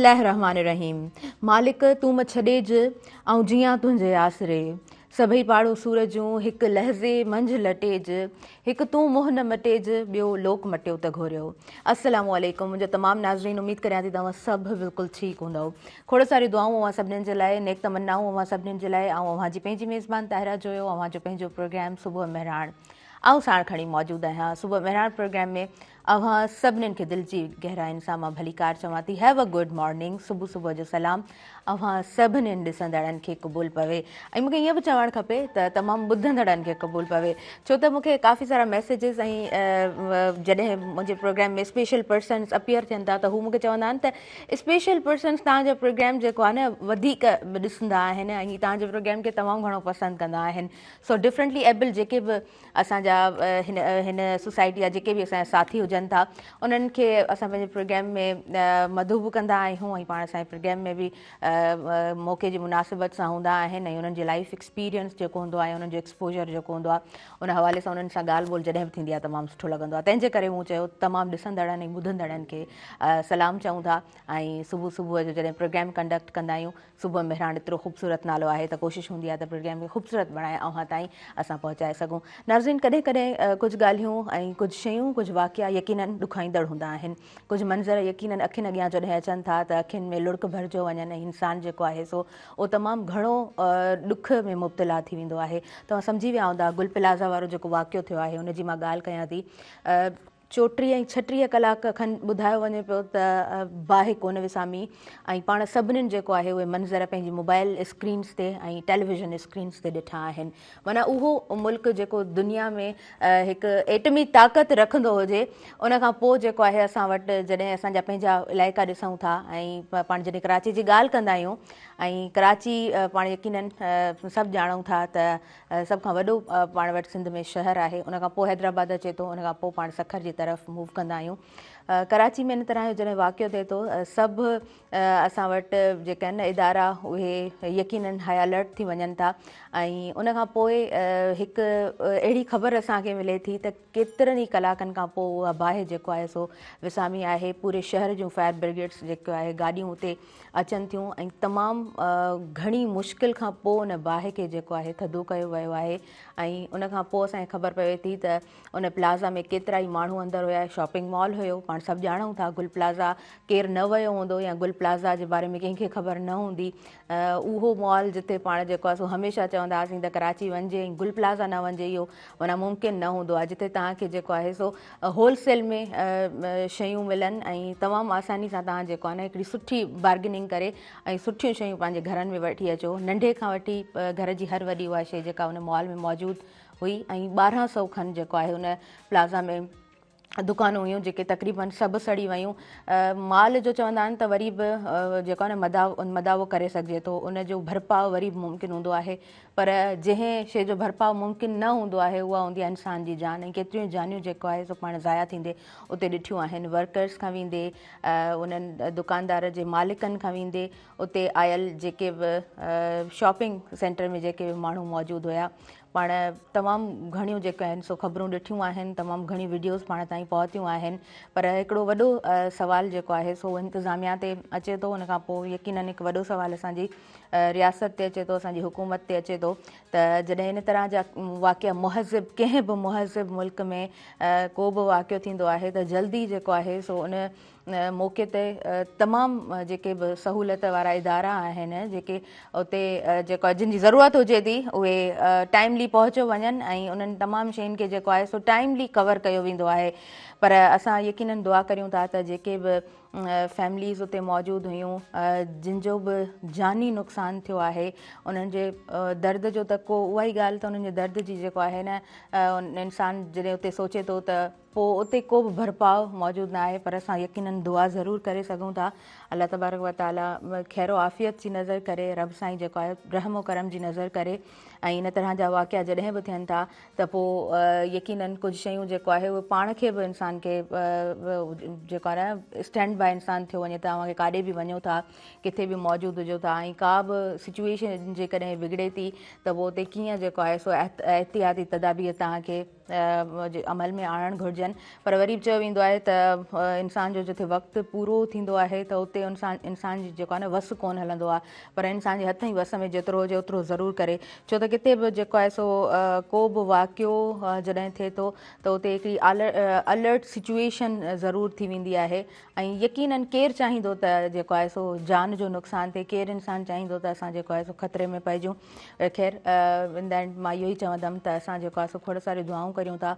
बिस्मिल्लाहिर्रहमानिर्रहीम। मालिक तूं म छॾेज ऐं जियां तुंहिंजे आसरे, सभई पाड़ो सूरजूं हिकु लहज़े मंझि लटेज, हिकु तूं मुंहुं न मटेज ॿियो लोक मटियो त घोरियो। अस्सलामु अलैकुम मुंहिंजो तमामु नाज़रीन, उमेद करियां थी तव्हां सभु बिल्कुलु ठीकु हूंदव। खोड़ सारी दुआऊं अवां सभिनीनि जे लाइ, नेक तमन्नाऊं अवां सभिनीनि जे लाइ। ऐं अव्हांजी पंहिंजी मेज़बान ताहिरा जोयो, अव्हांजो पंहिंजो प्रोग्राम सुबुह मेहराण ऐं साण खणी मौजूदु आहियां। सुबुह मेहराण प्रोग्राम में अव्हां सभिनीनि खे दिलि जी गहराइनि सां मां भली कार चवां थी, हैव अ गुड मॉर्निंग। सुबुह सुबुह जो सलाम अव्हां सभिनीनि ॾिसंदड़नि खे क़बूल पवे। ऐं मूंखे ईअं बि चवणु खपे त तमामु ॿुधंदड़नि खे क़बूल पवे, छो त मूंखे काफ़ी सारा मैसेजिस ऐं जॾहिं मुंहिंजे प्रोग्राम में स्पेशल पर्सन्स अपीयर थियनि था त हू मूंखे चवंदा आहिनि त स्पेशल पर्सन्स तव्हांजो प्रोग्राम जेको आहे न वधीक ॾिसंदा आहिनि ऐं तव्हांजे प्रोग्राम खे तमामु घणो पसंदि कंदा आहिनि। सो डिफरेंटली एबल जेके बि असांजा हिन सोसाइटी जा जेके बि असांजा साथी हुजनि था, उन्हनि खे असां पंहिंजे प्रोग्राम में मदहू बि कंदा आहियूं ऐं पाण असांजे प्रोग्राम में बि मौक़े जी मुनासिबत सां हूंदा आहिनि ऐं उन्हनि जे लाइफ एक्सपीरियंस जेको हूंदो आहे, उन्हनि जो एक्सपोजर जेको हूंदो आहे, उन हवाले सां उन्हनि सां ॻाल्हि ॿोल जॾहिं बि थींदी आहे तमामु सुठो लॻंदो आहे। तंहिंजे करे मूं चयो तमामु ॾिसंदड़नि ऐं ॿुधंदड़नि खे सलाम चऊं था ऐं सुबुह सुबुह जो जॾहिं प्रोग्राम कंडक्ट कंदा आहियूं, सुबुह मेहराण एतिरो ख़ूबसूरत नालो आहे त कोशिशि हूंदी आहे त प्रोग्राम खे ख़ूबसूरत बणाए अव्हां ताईं असां पहुचाए सघूं। नाज़रीन, कॾहिं कॾहिं कुझु ॻाल्हियूं ऐं कुझु शयूं, कुझु वाक़िया यकीनन ॾुखाईंदड़ हूंदा आहिनि, कुझु मंज़र यकीनन अखियुनि अॻियां जॾहिं अचनि था त अखियुनि में लुड़क भरिजो वञनि ऐं इंसानु जेको आहे सो उहो तमामु घणो ॾुख में मुब्तला थी वेंदो आहे। तव्हां सम्झी विया हूंदा गुल प्लाज़ा वारो जेको वाक़ियो थियो आहे उनजी मां ॻाल्हि कयां थी। 34 ऐं 36 कलाक खनि ॿुधायो वञे पियो त बाहि कोन विसामी ऐं पाण सभिनीनि जेको आहे उहे मंज़र पंहिंजी मोबाइल स्क्रीन्स ते ऐं टेलीविज़न स्क्रीन्स ते ॾिठा आहिनि। माना उहो मुल्क जेको दुनिया में हिकु एटमी ताक़त रखंदो हुजे, उनखां पोइ जेको आहे असां वटि जॾहिं असांजा पंहिंजा इलाइक़ा ॾिसूं था ऐं पाण जॾहिं कराची जी ॻाल्हि कंदा आहियूं ऐं कराची पाण यकीनन सभु ॼाणूं था त सभ खां वॾो पाण वटि सिंध में शहरु आहे, उनखां पोइ हैदराबाद अचे थो, उनखां पोइ पाण सखर जी तरफ़ मूव कंदा आहियूं। कराची में इन तरह जो जॾहिं वाक़ियो थिए थो, सभु असां वटि जेके आहिनि इदारा उहे यकीनन हाई अलर्ट थी वञनि था ऐं उनखां पोइ हिकु अहिड़ी ख़बर असांखे मिले थी त केतिरनि ई कलाकनि खां पोइ उहा बाहि जेको आहे सो विसामी आहे। पूरे शहर जूं फायर ब्रिगेड्स जेको आहे गाॾियूं उते अचनि थियूं ऐं तमामु घणी मुश्किल खां पोइ उन बाहि खे जेको आहे थधो कयो वियो आहे ऐं उनखां पोइ असांखे ख़बर पवे थी त उन प्लाज़ा में केतिरा ई माण्हू अंदरि हुया। शॉपिंग मॉल हुयो, पाण सभु ॼाणूं था गुल प्लाज़ा केरु न वियो हूंदो या गुल प्लाज़ा जे बारे में कंहिंखे ख़बर न हूंदी। उहो मॉल जिते पाण जेको आहे सो हमेशह चवंदा हुआसीं त कराची वञिजे ऐं गुल प्लाज़ा न वञिजे, इहो माना मुमकिन न हूंदो आहे, जिते तव्हांखे जेको आहे सो होलसेल में शयूं मिलनि ऐं तमामु आसानी सां तव्हां जेको आहे न हिकिड़ी सुठी बार्गेनिंग करे ऐं सुठियूं शयूं पंहिंजे घरनि में वठी अचो। नंढे खां वठी घर जी हर वॾी उहा शइ जेका उन मॉल में मौजूदु हुई ऐं 1200 खनि जेको आहे उन प्लाज़ा में दुकानूं हुयूं जेके तक़रीबन सभु सड़ी वयूं। माल जो चवंदा आहिनि त वरी बि जेको आहे न मदावो करे सघिजे थो, उन जो भरपाव वरी बि मुमकिन हूंदो आहे, पर जंहिं शइ जो भरपाव मुमकिन न हूंदो आहे उहा हूंदी आहे इंसान जी जान। ऐं केतिरियूं जानियूं जेको आहे सो पाण ज़ाया थींदे उते ॾिठियूं आहिनि। वर्कर्स खां वेंदे उन्हनि दुकानदार जे मालिकनि खां वेंदे उते आयल जेके बि शॉपिंग सेंटर में जेके बि माण्हू मौजूदु हुया, पाण तमामु घणियूं जेके आहिनि सो ख़बरूं ॾिठियूं आहिनि, तमामु घणी वीडियोज़ पाण ताईं पहुतियूं आहिनि, पर हिकिड़ो वॾो सवाल जेको आहे सो इंतिज़ामिया ते अचे थो। उनखां पोइ यकीनन हिकु वॾो सवाल असांजी रियासत ते अचे थो, असांजी हुकूमत ते अचे थो त जॾहिं इन तरह जा वाक़िया मुहज़िब कंहिं बि मुहज़िब मुल्क में को बि वाक़ियो थींदो आहे त जल्दी जेको आहे सो उन मौक़े ते तमामु जेके बि सहूलियत वारा इदारा आहिनि, जेके उते जेको जिन जी ज़रूरत हुजे थी, उहे टाइमली पहुचो वञनि ऐं उन्हनि तमामु शयुनि खे जेको आहे सो टाइमली कवर कयो वेंदो आहे। पर असां यकीनन दुआ करियूं था त जेके बि फैमिलीज़ उते मौजूदु हुयूं, जिन जो बि जानी नुक़सानु थियो आहे, उन्हनि जे दर्द जो त को उहा ई ॻाल्हि त उन्हनि जे दर्द जी जेको आहे न इंसानु जॾहिं उते सोचे थो त पोइ उते को बि भरपाव मौजूदु न आहे, पर असां यकीनन दुआ ज़रूरु करे सघूं था अल्लाह तबारक व ताला ख़ैरो आफ़ियत जी नज़र करे, रब साईं जेको आहे रहम करम जी नज़र करे ऐं इन तरह जा वाक़िया जॾहिं बि थियनि था त पोइ यकीनन कुझु शयूं जेको आहे उहे पाण खे बि इंसान खे जेको आहे न स्टैंड बाय इंसान थियो वञे। तव्हांखे काॾे बि वञो था, किथे बि मौजूदु हुजो था ऐं का बि सिचुएशन जेकॾहिं बिगड़े थी त पोइ उते कीअं जेको आहे सो एहतियाती तदाबीर तव्हांखे अमल में आणणु घुरिजनि, पर वरी बि चयो वेंदो आहे त इंसान जो जिथे वक़्तु पूरो थींदो आहे त उते इंसान जी जेको आहे न वस कोन हलंदो आहे, पर इंसान जे हथ ई वस में जेतिरो हुजे ओतिरो ज़रूरु करे। छो त किथे बि जेको आहे सो को बि वाक़ियो जॾहिं थिए थो त उते हिकिड़ी अलर्ट सिचुएशन ज़रूरु थी वेंदी आहे, ऐं यकीननि केरु चाहींदो त जेको आहे सो जान जो नुक़सानु थिए, केरु इंसानु चाहींदो त असां जेको आहे सो ख़तरे में पइजूं। ख़ैर इन द एंड मां इहो ई चवंदमि त असां जेको आहे सो खोड़ सारियूं दुआऊं करियूं था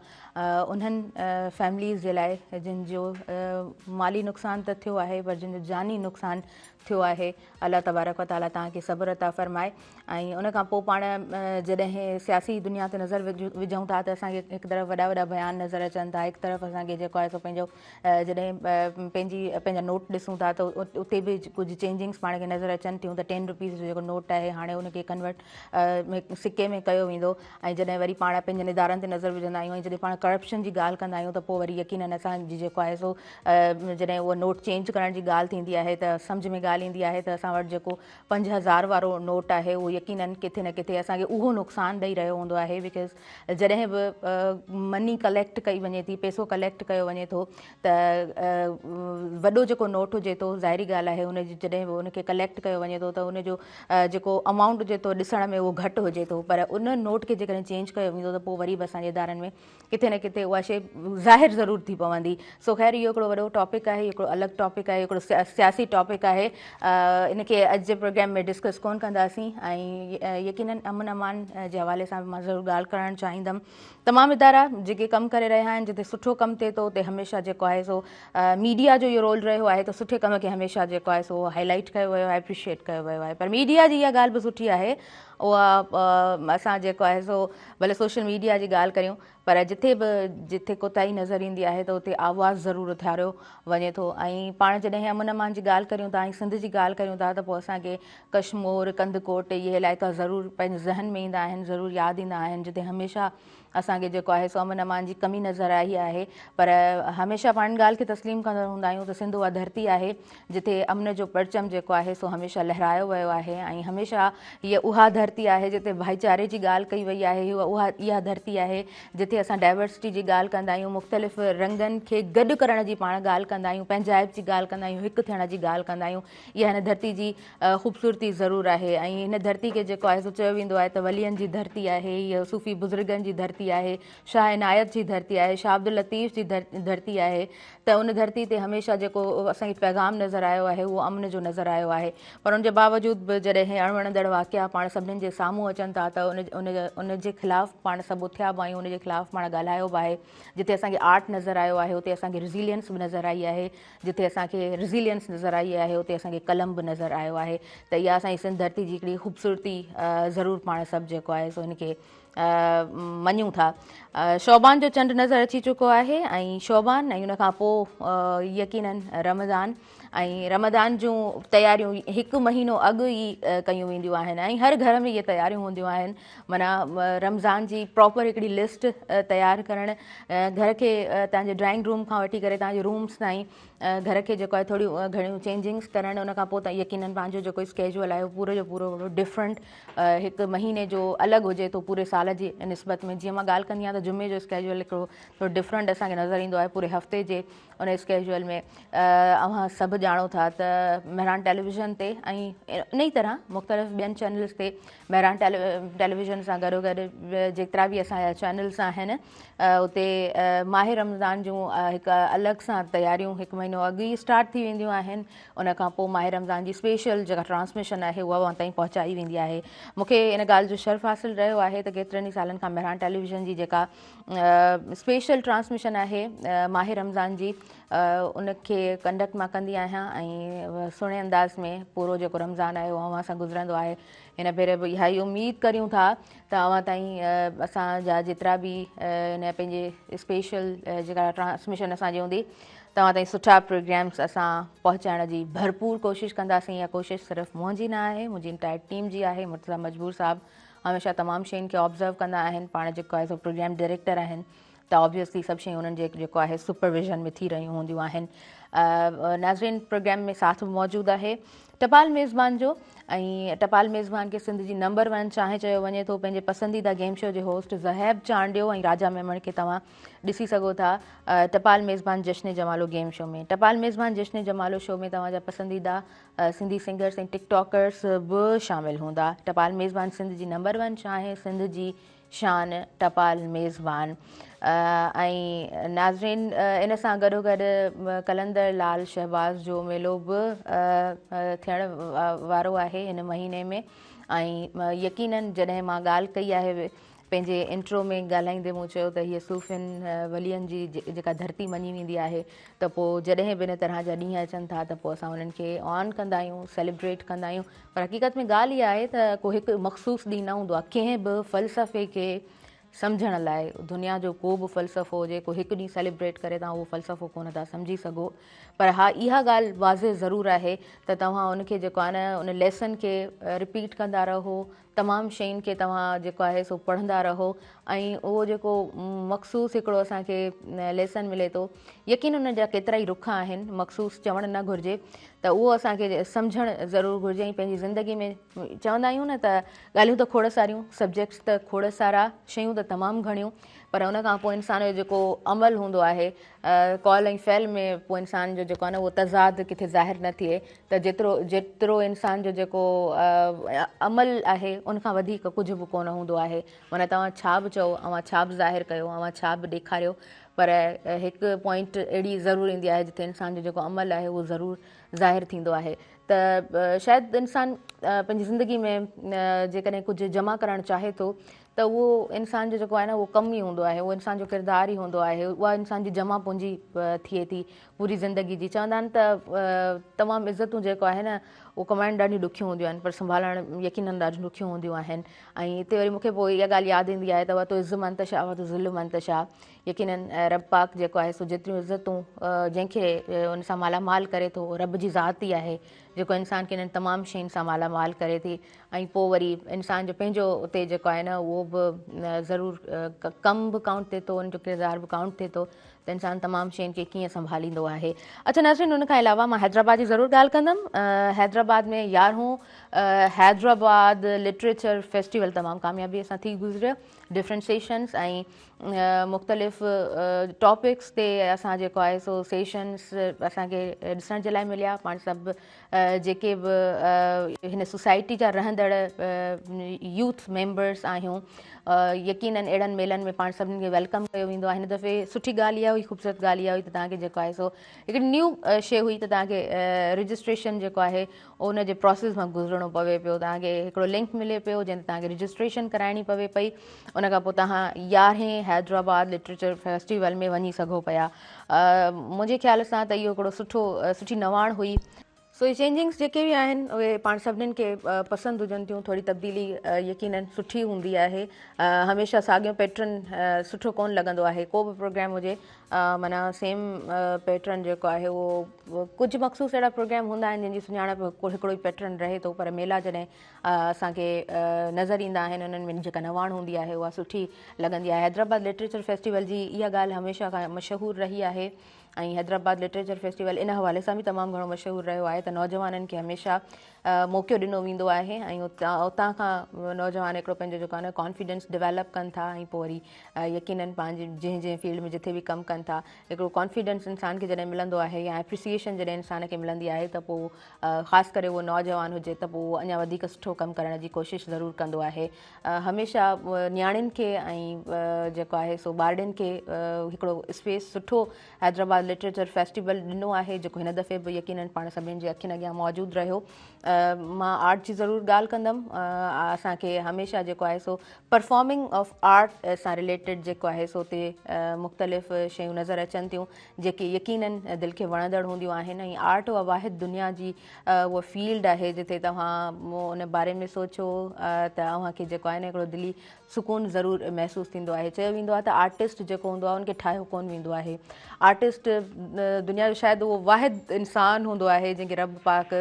उन्हनि फैमिलीज़ जे लाइ जिन जो माली नुक़सानु त थियो आहे, पर जिन जो जानी नुक़सानु थियो आहे। अलाह तबारक व ताला तव्हांखे सब्र अता फ़रमाए। ऐं उन खां पोइ पाण जॾहिं सियासी दुनिया ते नज़र विझूं था त असांखे हिकु तरफ़ वॾा वॾा बयान नज़र अचनि था, हिकु तरफ़ असांखे जेको आहे सो पंहिंजो जॾहिं पंहिंजा नोट ॾिसूं था त उते बि कुझु चेंजिंग्स पाण खे नज़र अचनि थियूं त 10 रुपीज़ जो जेको नोट आहे हाणे उनखे कन्वर्ट सिके में कयो वेंदो। ऐं जॾहिं वरी पाण पंहिंजनि इदारनि ते नज़र विझंदा आहियूं ऐं जॾहिं पाण करप्शन जी ॻाल्हि कंदा आहियूं त पोइ वरी यकीननि असांजी जेको आहे सो जॾहिं उहो नोट चेंज करण जी ॻाल्हि थींदी आहे त सम्झ में ॻाल्हि ईंदी आहे त असां वटि जेको 5000 वारो नोट आहे उहो यकीननि किथे न किथे असांखे उहो नुक़सानु ॾेई रहियो हूंदो आहे। बिकॉज़ जॾहिं बि मनी कलेक्ट कई वञे थी, पैसो कलेक्ट कयो वञे थो त वॾो जेको नोट हुजे थो, ज़ाहिरी ॻाल्हि आहे हुनजी जॾहिं बि उनखे कलेक्ट कयो वञे थो त उनजो जेको अमाउंट हुजे थो ॾिसण में उहो घटि हुजे थो, पर उन नोट खे जेकॾहिं चेंज कयो वेंदो त पोइ वरी बि असांजे इदारनि में किथे न किथे उहा शइ ज़ाहिर ज़रूरु थी पवंदी। सो ख़ैर इहो हिकिड़ो वॾो टॉपिक आहे, हिकिड़ो अलॻि टॉपिक आहे, हिकिड़ो सियासी टॉपिक आहे। इनखे अॼु जे प्रोग्राम में डिस्कस कोन कंदासीं ऐं यकीननि अमन अमान जे हवाले सां मां ज़रूरु ॻाल्हि करणु चाहींदमि। तमामु इदारा जेके कमु करे रहिया आहिनि, जिते सुठो कमु थिए थो उते हमेशह जेको आहे सो मीडिया जो इहो रोल रहियो आहे त सुठे कम खे हमेशह जेको आहे सो हाईलाइट कयो वियो आहे, एप्रिशिएट कयो वियो आहे। पर मीडिया जी इहा ॻाल्हि बि सुठी आहे, उहा असां जेको आहे सो भले सोशल मीडिया जी ॻाल्हि करियूं, पर जिथे कोताही नज़र ईंदी आहे त उते आवाज़ु ज़रूरु उथियारियो वञे थो। ऐं पाण जॾहिं अमन अमान जी ॻाल्हि करियूं था ऐं सिंध जी ॻाल्हि करियूं था त पोइ असांखे कश्मीर, कंदकोट इहे इलाइक़ा ज़रूरु पंहिंजे ज़हन में ईंदा आहिनि, ज़रूरु यादि ईंदा आहिनि, जिते हमेशह असांखे जेको आहे सो अमन अमान जी कमी नज़र आई आहे। पर हमेशह पाण ॻाल्हि खे तस्लीम कंदा हूंदा आहियूं त सिंध उहा धरती आहे जिथे अमन जो परचम जेको आहे सो हमेशह लहरायो वियो आहे, ऐं हमेशह हीअ उहा धरती आहे जिते भाईचारे जी ॻाल्हि कई वई आहे। इहा धरती आहे जिथे असां डाइवर्सिटी जी ॻाल्हि कंदा आहियूं, मुख़्तलिफ़ रंगनि खे गॾु करण जी पाण ॻाल्हि कंदा आहियूं, पंहिंजाइप जी ॻाल्हि कंदा आहियूं, हिकु थियण जी ॻाल्हि कंदा आहियूं। इहा हिन धरती जी ख़ूबसूरती ज़रूरु आहे। ऐं हिन धरती खे जेको आहे सो चयो वेंदो आहे त वलियनि जी धरती आहे, हीअ सूफ़ी बुज़ुर्गनि जी धरती आहे, शाह इनायत जी धरती आहे, शाह अब्दुल लतीफ़ जी धरती आहे। त उन धरती ते हमेशह जेको असांखे पैगाम नज़र आयो आहे उहो अमन जो नज़र आयो आहे। पर उनजे बावजूदि बि जॾहिं अणवणंदड़ वाक़िया पाण सभिनीनि जे साम्हूं अचनि था त उनजे ख़िलाफ़ु पाण सभु उथिया बि आहियूं, उनजे ख़िलाफ़ु पाण ॻाल्हायो बि आहे। जिते असांखे आर्ट नज़र आयो आहे उते असांखे रिज़िलियंस बि नज़र आई आहे, जिथे असांखे रिज़िलियंस नज़र आई आहे उते असांखे कलम बि नज़र आयो आहे। त इहा असांजी सिंध धरती जी हिकिड़ी ख़ूबसूरती ज़रूरु पाण सभु जेको आहे सो हिनखे मञूं था। शौबान जो चंडु नज़र अची चुको आहे ऐं शौबान ऐं उनखां पोइ यकीननि रमज़ान जूं तयारियूं 1 महीनो अॻु ई कयूं वेंदियूं आहिनि ऐं हर घर में इहे तयारियूं हूंदियूं आहिनि। माना रमज़ान जी प्रॉपर हिकिड़ी लिस्ट तयारु करणु, घर खे तव्हांजे ड्राइंग रूम खां वठी करे तव्हांजे रूम्स ताईं घर खे जेको आहे थोरियूं घणियूं चेंजिंग्स करणु, उनखां पोइ त यकीननि पंहिंजो जेको स्केड्यूल आहे पूरो जो पूरो डिफरेंट 1 महीने जो अलॻि हुजे थो पूरे साल जी निस्बत में। जीअं मां ॻाल्हि कंदी आहियां त जुमे जो स्केड्यूल हिकिड़ो थोरो डिफरेंट असांखे नज़र ईंदो आहे पूरे हफ़्ते जे उन स्केड्यूल में। अव्हां सभु ॼाणो था त मेहरान टेलीविज़न ते ऐं इन ई तरह मुख़्तलिफ़ ॿियनि चैनल्स ते मेहरान टेलीविज़न सां गॾोगॾु जेतिरा बि असांजा चैनल्स आहिनि उते माह रमज़ान जूं हिकु अलॻि सां तयारियूं 1 महीनो अॻु ई स्टार्ट थी वेंदियूं आहिनि। उनखां पोइ माह रमज़ान जी स्पेशल जेका ट्रांसमिशन आहे उहा वहां ताईं पहुचाई वेंदी आहे। मूंखे इन ॻाल्हि जो शर्फ़ हासिलु रहियो आहे त केतिरनि ई सालनि खां मेहरान टेलीविज़न जी जेका स्पेशल ट्रांसमिशन आहे माह रमज़ान जी उनखे कंडक्ट मां कंदी आहियां ऐं सुहिणे अंदाज़ में पूरो जेको रमज़ान आहे उहो अव्हां सां गुज़रंदो आहे। हिन भेरे बि इहा ई उमेदु करियूं था त अव्हां ताईं असांजा जेतिरा बि हिन पंहिंजे स्पेशल जेका ट्रांसमिशन असांजी हूंदी तव्हां ताईं सुठा प्रोग्राम्स असां पहुचाइण जी भरपूर कोशिशि कंदासीं। इहा कोशिशि सिर्फ़ु मुंहिंजी न आहे, मुंहिंजी इंटायर टीम जी आहे। मुर्तज़ा मजबूर साहब हमेशह तमामु शयुनि खे ऑब्ज़र्व कंदा आहिनि, पाण जेको आहे सो प्रोग्राम डायरेक्टर आहिनि त ऑब्वियसली सभु शयूं उन्हनि जे जेको आहे सुपरविज़न में थी रहियूं हूंदियूं आहिनि। नाज़रीन प्रोग्राम में साथ मौजूदु आहे टपाल मेज़बान जो ऐं टपाल मेज़बान खे सिंध जी नंबर 1 चांहि चयो वञे थो। पंहिंजे पसंदीदा गेम शो जे होस्ट ज़हैब चांडियो ऐं राजा मेमण खे तव्हां ॾिसी सघो था टपाल मेज़बान जश्न जमालो गेम शो में। टपाल मेज़बान जश्न जमालो शो में तव्हांजा पसंदीदा सिंधी सिंगर्स ऐं टिकटॉकर्स बि शामिलु हूंदा। टपाल मेज़बान सिंध जी नंबर 1 चांहि सिंध जी शान टपाल मेज़बान। ऐं नाज़रीन इन सां गॾोगॾु कलंदर लाल शहबाज़ जो मेलो बि थियण वारो आहे हिन महीने में। ऐं यकीननि जॾहिं मां ॻाल्हि कई आहे पंहिंजे इंट्रो में ॻाल्हाईंदे मूं चयो त हीअ सूफ़ियुनि वलियनि जी जेका धरती मञी वेंदी आहे, त पोइ जॾहिं बि इन तरह जा ॾींहं अचनि था त पोइ असां उन्हनि खे ऑन कंदा आहियूं, सेलिब्रेट कंदा आहियूं। पर हक़ीक़त में ॻाल्हि इहा आहे त को हिकु मख़सूसु ॾींहुं न हूंदो आहे। कंहिं बि फ़लसफ़े खे सम्झण लाइ दुनिया जो को बि फ़लसफ़ो हुजे, को हिकु ॾींहुं सेलिब्रेट करे तव्हां उहो फ़लसफ़ो कोन था सम्झी सघो। पर हा, इहा ॻाल्हि वाज़े ज़रूरु आहे त तव्हां उनखे जेको आहे न उन लेसन खे रिपीट कंदा रहो, तमामु शयुनि खे तव्हां जेको आहे सो पढ़ंदा रहो ऐं उहो जेको मख़सूसु हिकिड़ो असांखे लेसन मिले थो, यकीन उन जा केतिरा ई रुख आहिनि, मख़सूसु चवणु न घुरिजे, त उहो असांखे सम्झणु ज़रूरु घुरिजे। ऐं पंहिंजी ज़िंदगी में चवंदा आहियूं न त ॻाल्हियूं त खोड़ सारियूं, सब्जेक्ट्स त खोड़ सारा, शयूं त तमामु घणियूं, पर उन खां पोइ इंसान जो जेको अमल हूंदो आहे कॉल ऐं फ़ैल में पोइ इंसान जो जेको आहे न उहो तज़ाद किथे ज़ाहिर न थिए त जेतिरो इंसान जो जेको अमल आहे उनखां वधीक कुझु बि कोन हूंदो आहे। माना तव्हां छा बि चओ, अवां छा बि ज़ाहिर कयो, अवां छा बि ॾेखारियो, पर हिकु पॉइंट अहिड़ी ज़रूरु ईंदी आहे जिते इंसान जो जेको अमल आहे उहो ज़रूरु ज़ाहिर थींदो आहे। त शायदि इंसान पंहिंजी ज़िंदगी में जेकॾहिं कुझु जमा करणु चाहे थो त उहो इंसान जो जेको आहे न उहो कमु ई हूंदो आहे, उहो इंसान जो किरदारु ई हूंदो आहे, उहा इंसान जी जमा पूंजी थिए थी पूरी ज़िंदगी जी। चवंदा आहिनि त तमामु इज़तूं जेको आहे न उहो कमाइणु ॾाढियूं ॾुखियूं हूंदियूं आहिनि, पर संभालणु यकीननि ॾाढियूं ॾुखियूं हूंदियूं आहिनि। ऐं हिते वरी मूंखे पोइ इहा ॻाल्हि यादि ईंदी आहे त वतो इज़्ज़ मंतशा वतो ज़ुल्म मंतशा। यकीननि रब पाक जेको आहे सो जेतिरियूं इज़तूं जंहिंखे उन सां मालामाल करे थो, रब जी ज़ात ई आहे जेको इंसान खे इन्हनि तमामु शयुनि सां मालामाल करे थी। ऐं पोइ वरी इंसान जो पंहिंजो उते जेको आहे न उहो बि ज़रूरु कमु बि काउंट थिए थो, उनजो किरदारु बि काउंट थिए थो त इंसानु तमामु शयुनि खे कीअं संभालींदो आहे। अच्छा नाज़रीन, उन खां अलावा मां हैदराबाद जी ज़रूरु ॻाल्हि कंदमि। हैदराबाद में 11हों हैदराबाद लिटरेचर फेस्टिवल तमामु कामयाबीअ सां थी गुज़रियो। डिफरेंट सेशन्स ऐं मुख़्तलिफ़ टॉपिक्स ते असां जेको आहे सो सेशन्स असांखे ॾिसण जे लाइ मिलिया। पाण सभु जेके बि हिन सोसाइटी जा रहंदड़ यूथ मेंबर्स आहियूं, यकीननि अहिड़नि मेलनि में पाण सभिनी खे वेलकम कयो वेंदो आहे। हिन दफ़े सुठी ॻाल्हि इहा हुई, ख़ूबसूरत ॻाल्हि इहा हुई त तव्हांखे जेको आहे सो हिकिड़ी न्यू शइ हुई त तव्हांखे रजिस्ट्रेशन जेको आहे उन जे प्रोसेस मां गुज़रणो पवे पियो। तव्हांखे हिकिड़ो लिंक मिले पियो जंहिं ते तव्हांखे रजिस्ट्रेशन कराइणी पवे पई। उन खां पोइ तव्हां 11हें हैदराबाद लिटरेचर फेस्टिवल में वञी सघो पिया। मुंहिंजे ख़्याल सां त इहो हिकिड़ो सुठी नवाण हुई। सो इहे चेंजिंग्स जेके बि आहिनि उहे पाण सभिनीनि खे पसंदि हुजनि थियूं। थोरी तब्दीली यकीननि सुठी हूंदी आहे। हमेशह साॻियो पैटर्न सुठो कोन लॻंदो आहे। को बि प्रोग्राम हुजे माना सेम पैटर्न जेको आहे उहो कुझु मख़सूसु अहिड़ा प्रोग्राम हूंदा आहिनि जंहिंजी सुञाणप हिकिड़ो ई पैटर्न रहे थो, पर मेला जॾहिं असांखे नज़र ईंदा आहिनि उन्हनि में जेका नवाण हूंदी आहे उहा सुठी लॻंदी आहे। हैदराबाद लिटरेचर फेस्टिवल जी इहा ॻाल्हि हमेशह खां मशहूरु रही आहे ऐं हैदराबाद लिटरेचर फेस्टिवल इन हवाले सां बि तमामु घणो मशहूरु रहियो आहे त नौजवाननि खे हमेशह मौक़ो ॾिनो वेंदो आहे ऐं उतां खां नौजवान हिकिड़ो पंहिंजो जेको आहे न कॉन्फिडेंस डेवलप कनि था ऐं पोइ वरी यकीननि पंहिंजे जंहिं फील्ड में जिथे बि कमु कनि था, हिकिड़ो कॉन्फिडेंस इंसान खे जॾहिं मिलंदो आहे या एप्रिसिएशन जॾहिं इंसान खे मिलंदी आहे त पोइ ख़ासि करे उहो नौजवान हुजे त पोइ उहो अञा वधीक सुठो कमु करण जी कोशिशि ज़रूरु कंदो आहे। हमेशह न्याणियुनि खे ऐं जेको आहे सो ॿारड़ियुनि खे हिकिड़ो स्पेस सुठो हैदराबाद लिटरेचर फेस्टिवल ॾिनो आहे जेको हिन दफ़े बि यकीननि पाण सभिनीनि जे अखियुनि अॻियां मौजूदु रहियो। मां आर्ट जी ज़रूरु ॻाल्हि कंदमि। असांखे हमेशह जेको आहे सो परफॉर्मिंग ऑफ आर्ट सां रिलेटेड जेको आहे सो उते मुख़्तलिफ़ शयूं नज़र अचनि थियूं जेके यकीननि दिलि खे वणंदड़ हूंदियूं आहिनि। ऐं आर्ट उहा वाहिद दुनिया जी उहा फील्ड आहे जिते तव्हां उन बारे में सोचो त अव्हांखे जेको आहे न हिकिड़ो दिली सुकून ज़रूरु महसूसु थींदो आहे। चयो वेंदो आहे त आर्टिस्ट जेको हूंदो आहे उनखे ठाहियो कोन वेंदो आहे। आर्टिस्ट दुनिया जो शायदि उहो वाहिद इंसानु हूंदो आहे जंहिंखे रब पाक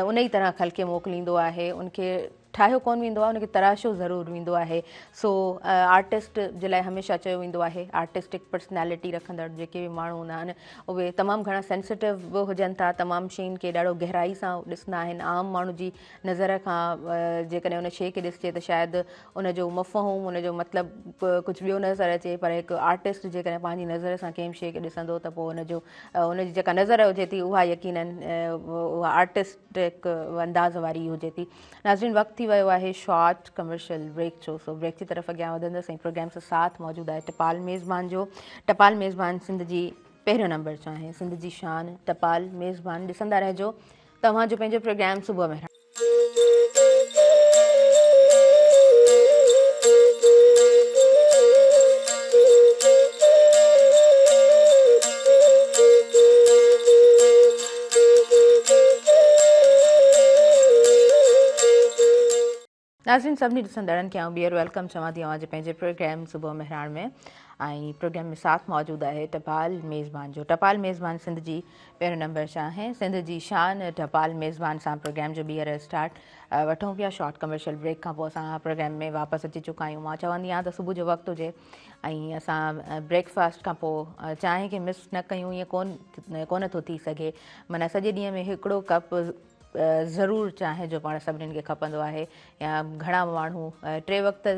उन ई तरह ख़ल्क़े मोकिलींदो आहे, उनखे ठाहियो कोन वेंदो आहे, उनखे तराशो ज़रूरु वेंदो आहे। सो आर्टिस्ट जे लाइ हमेशह चयो वेंदो आहे आर्टिस्टिक पर्सनैलिटी रखंदड़ जेके बि माण्हू हूंदा आहिनि उहे तमामु घणा सेंसिटिव बि हुजनि था, तमामु शयुनि खे ॾाढो गहराई सां ॾिसंदा आहिनि। आम माण्हू जी नज़र खां जेकॾहिं उन शइ खे ॾिसजे त शायदि उनजो मफ़हूम, उनजो मतिलबु कुझु ॿियो नज़र अचे, पर हिकु आर्टिस्ट जेकॾहिं पंहिंजी नज़र सां कंहिं शइ खे ॾिसंदो त पोइ उनजो उनजी जेका नज़र हुजे थी उहा यकीनन उहा आर्टिस्टिक अंदाज़ वारी हुजे थी। नाज़रीन, वक़्तु थी वियो आहे शॉर्ट कमर्शियल ब्रेक जो। सो ब्रेक जी तरफ़ अॻियां वधंदसि ऐं प्रोग्राम सां साथ मौजूदु आहे टपाल मेज़बान जो। टपाल मेज़बान सिंध जी पहिरियों नंबर जो आहे, सिंध जी शान टपाल मेज़बान। ॾिसंदा रहिजो तव्हांजो पंहिंजो प्रोग्राम सुबुह में। नाज़रीन, सभिनी ॾिसंदड़नि खे ॿीहर वेलकम चवां थी अवांजे पंहिंजे प्रोग्राम सुबुह मेहरान में। ऐं प्रोग्राम में साथ मौजूदु आहे टपाल मेज़बान जो। टपाल मेज़बान सिंध जी पहिरियों नंबर सां आहे, सिंध जी शान टपाल मेज़बान सां प्रोग्राम जो ॿीहर स्टार्ट वठूं पिया शॉर्ट कमर्शियल ब्रेक खां पोइ असां प्रोग्राम में वापसि अची चुका आहियूं। मां चवंदी आहियां त सुबुह जो वक़्तु हुजे ऐं असां ब्रेकफास्ट खां पोइ चांहि खे मिस न कयूं, ईअं कोन थो थी सघे। माना सॼे ॾींहं में हिकिड़ो कप ज़रूरु चांहि जो पाण सभिनीनि खे खपंदो आहे। या घणा माण्हू 3 वक़्त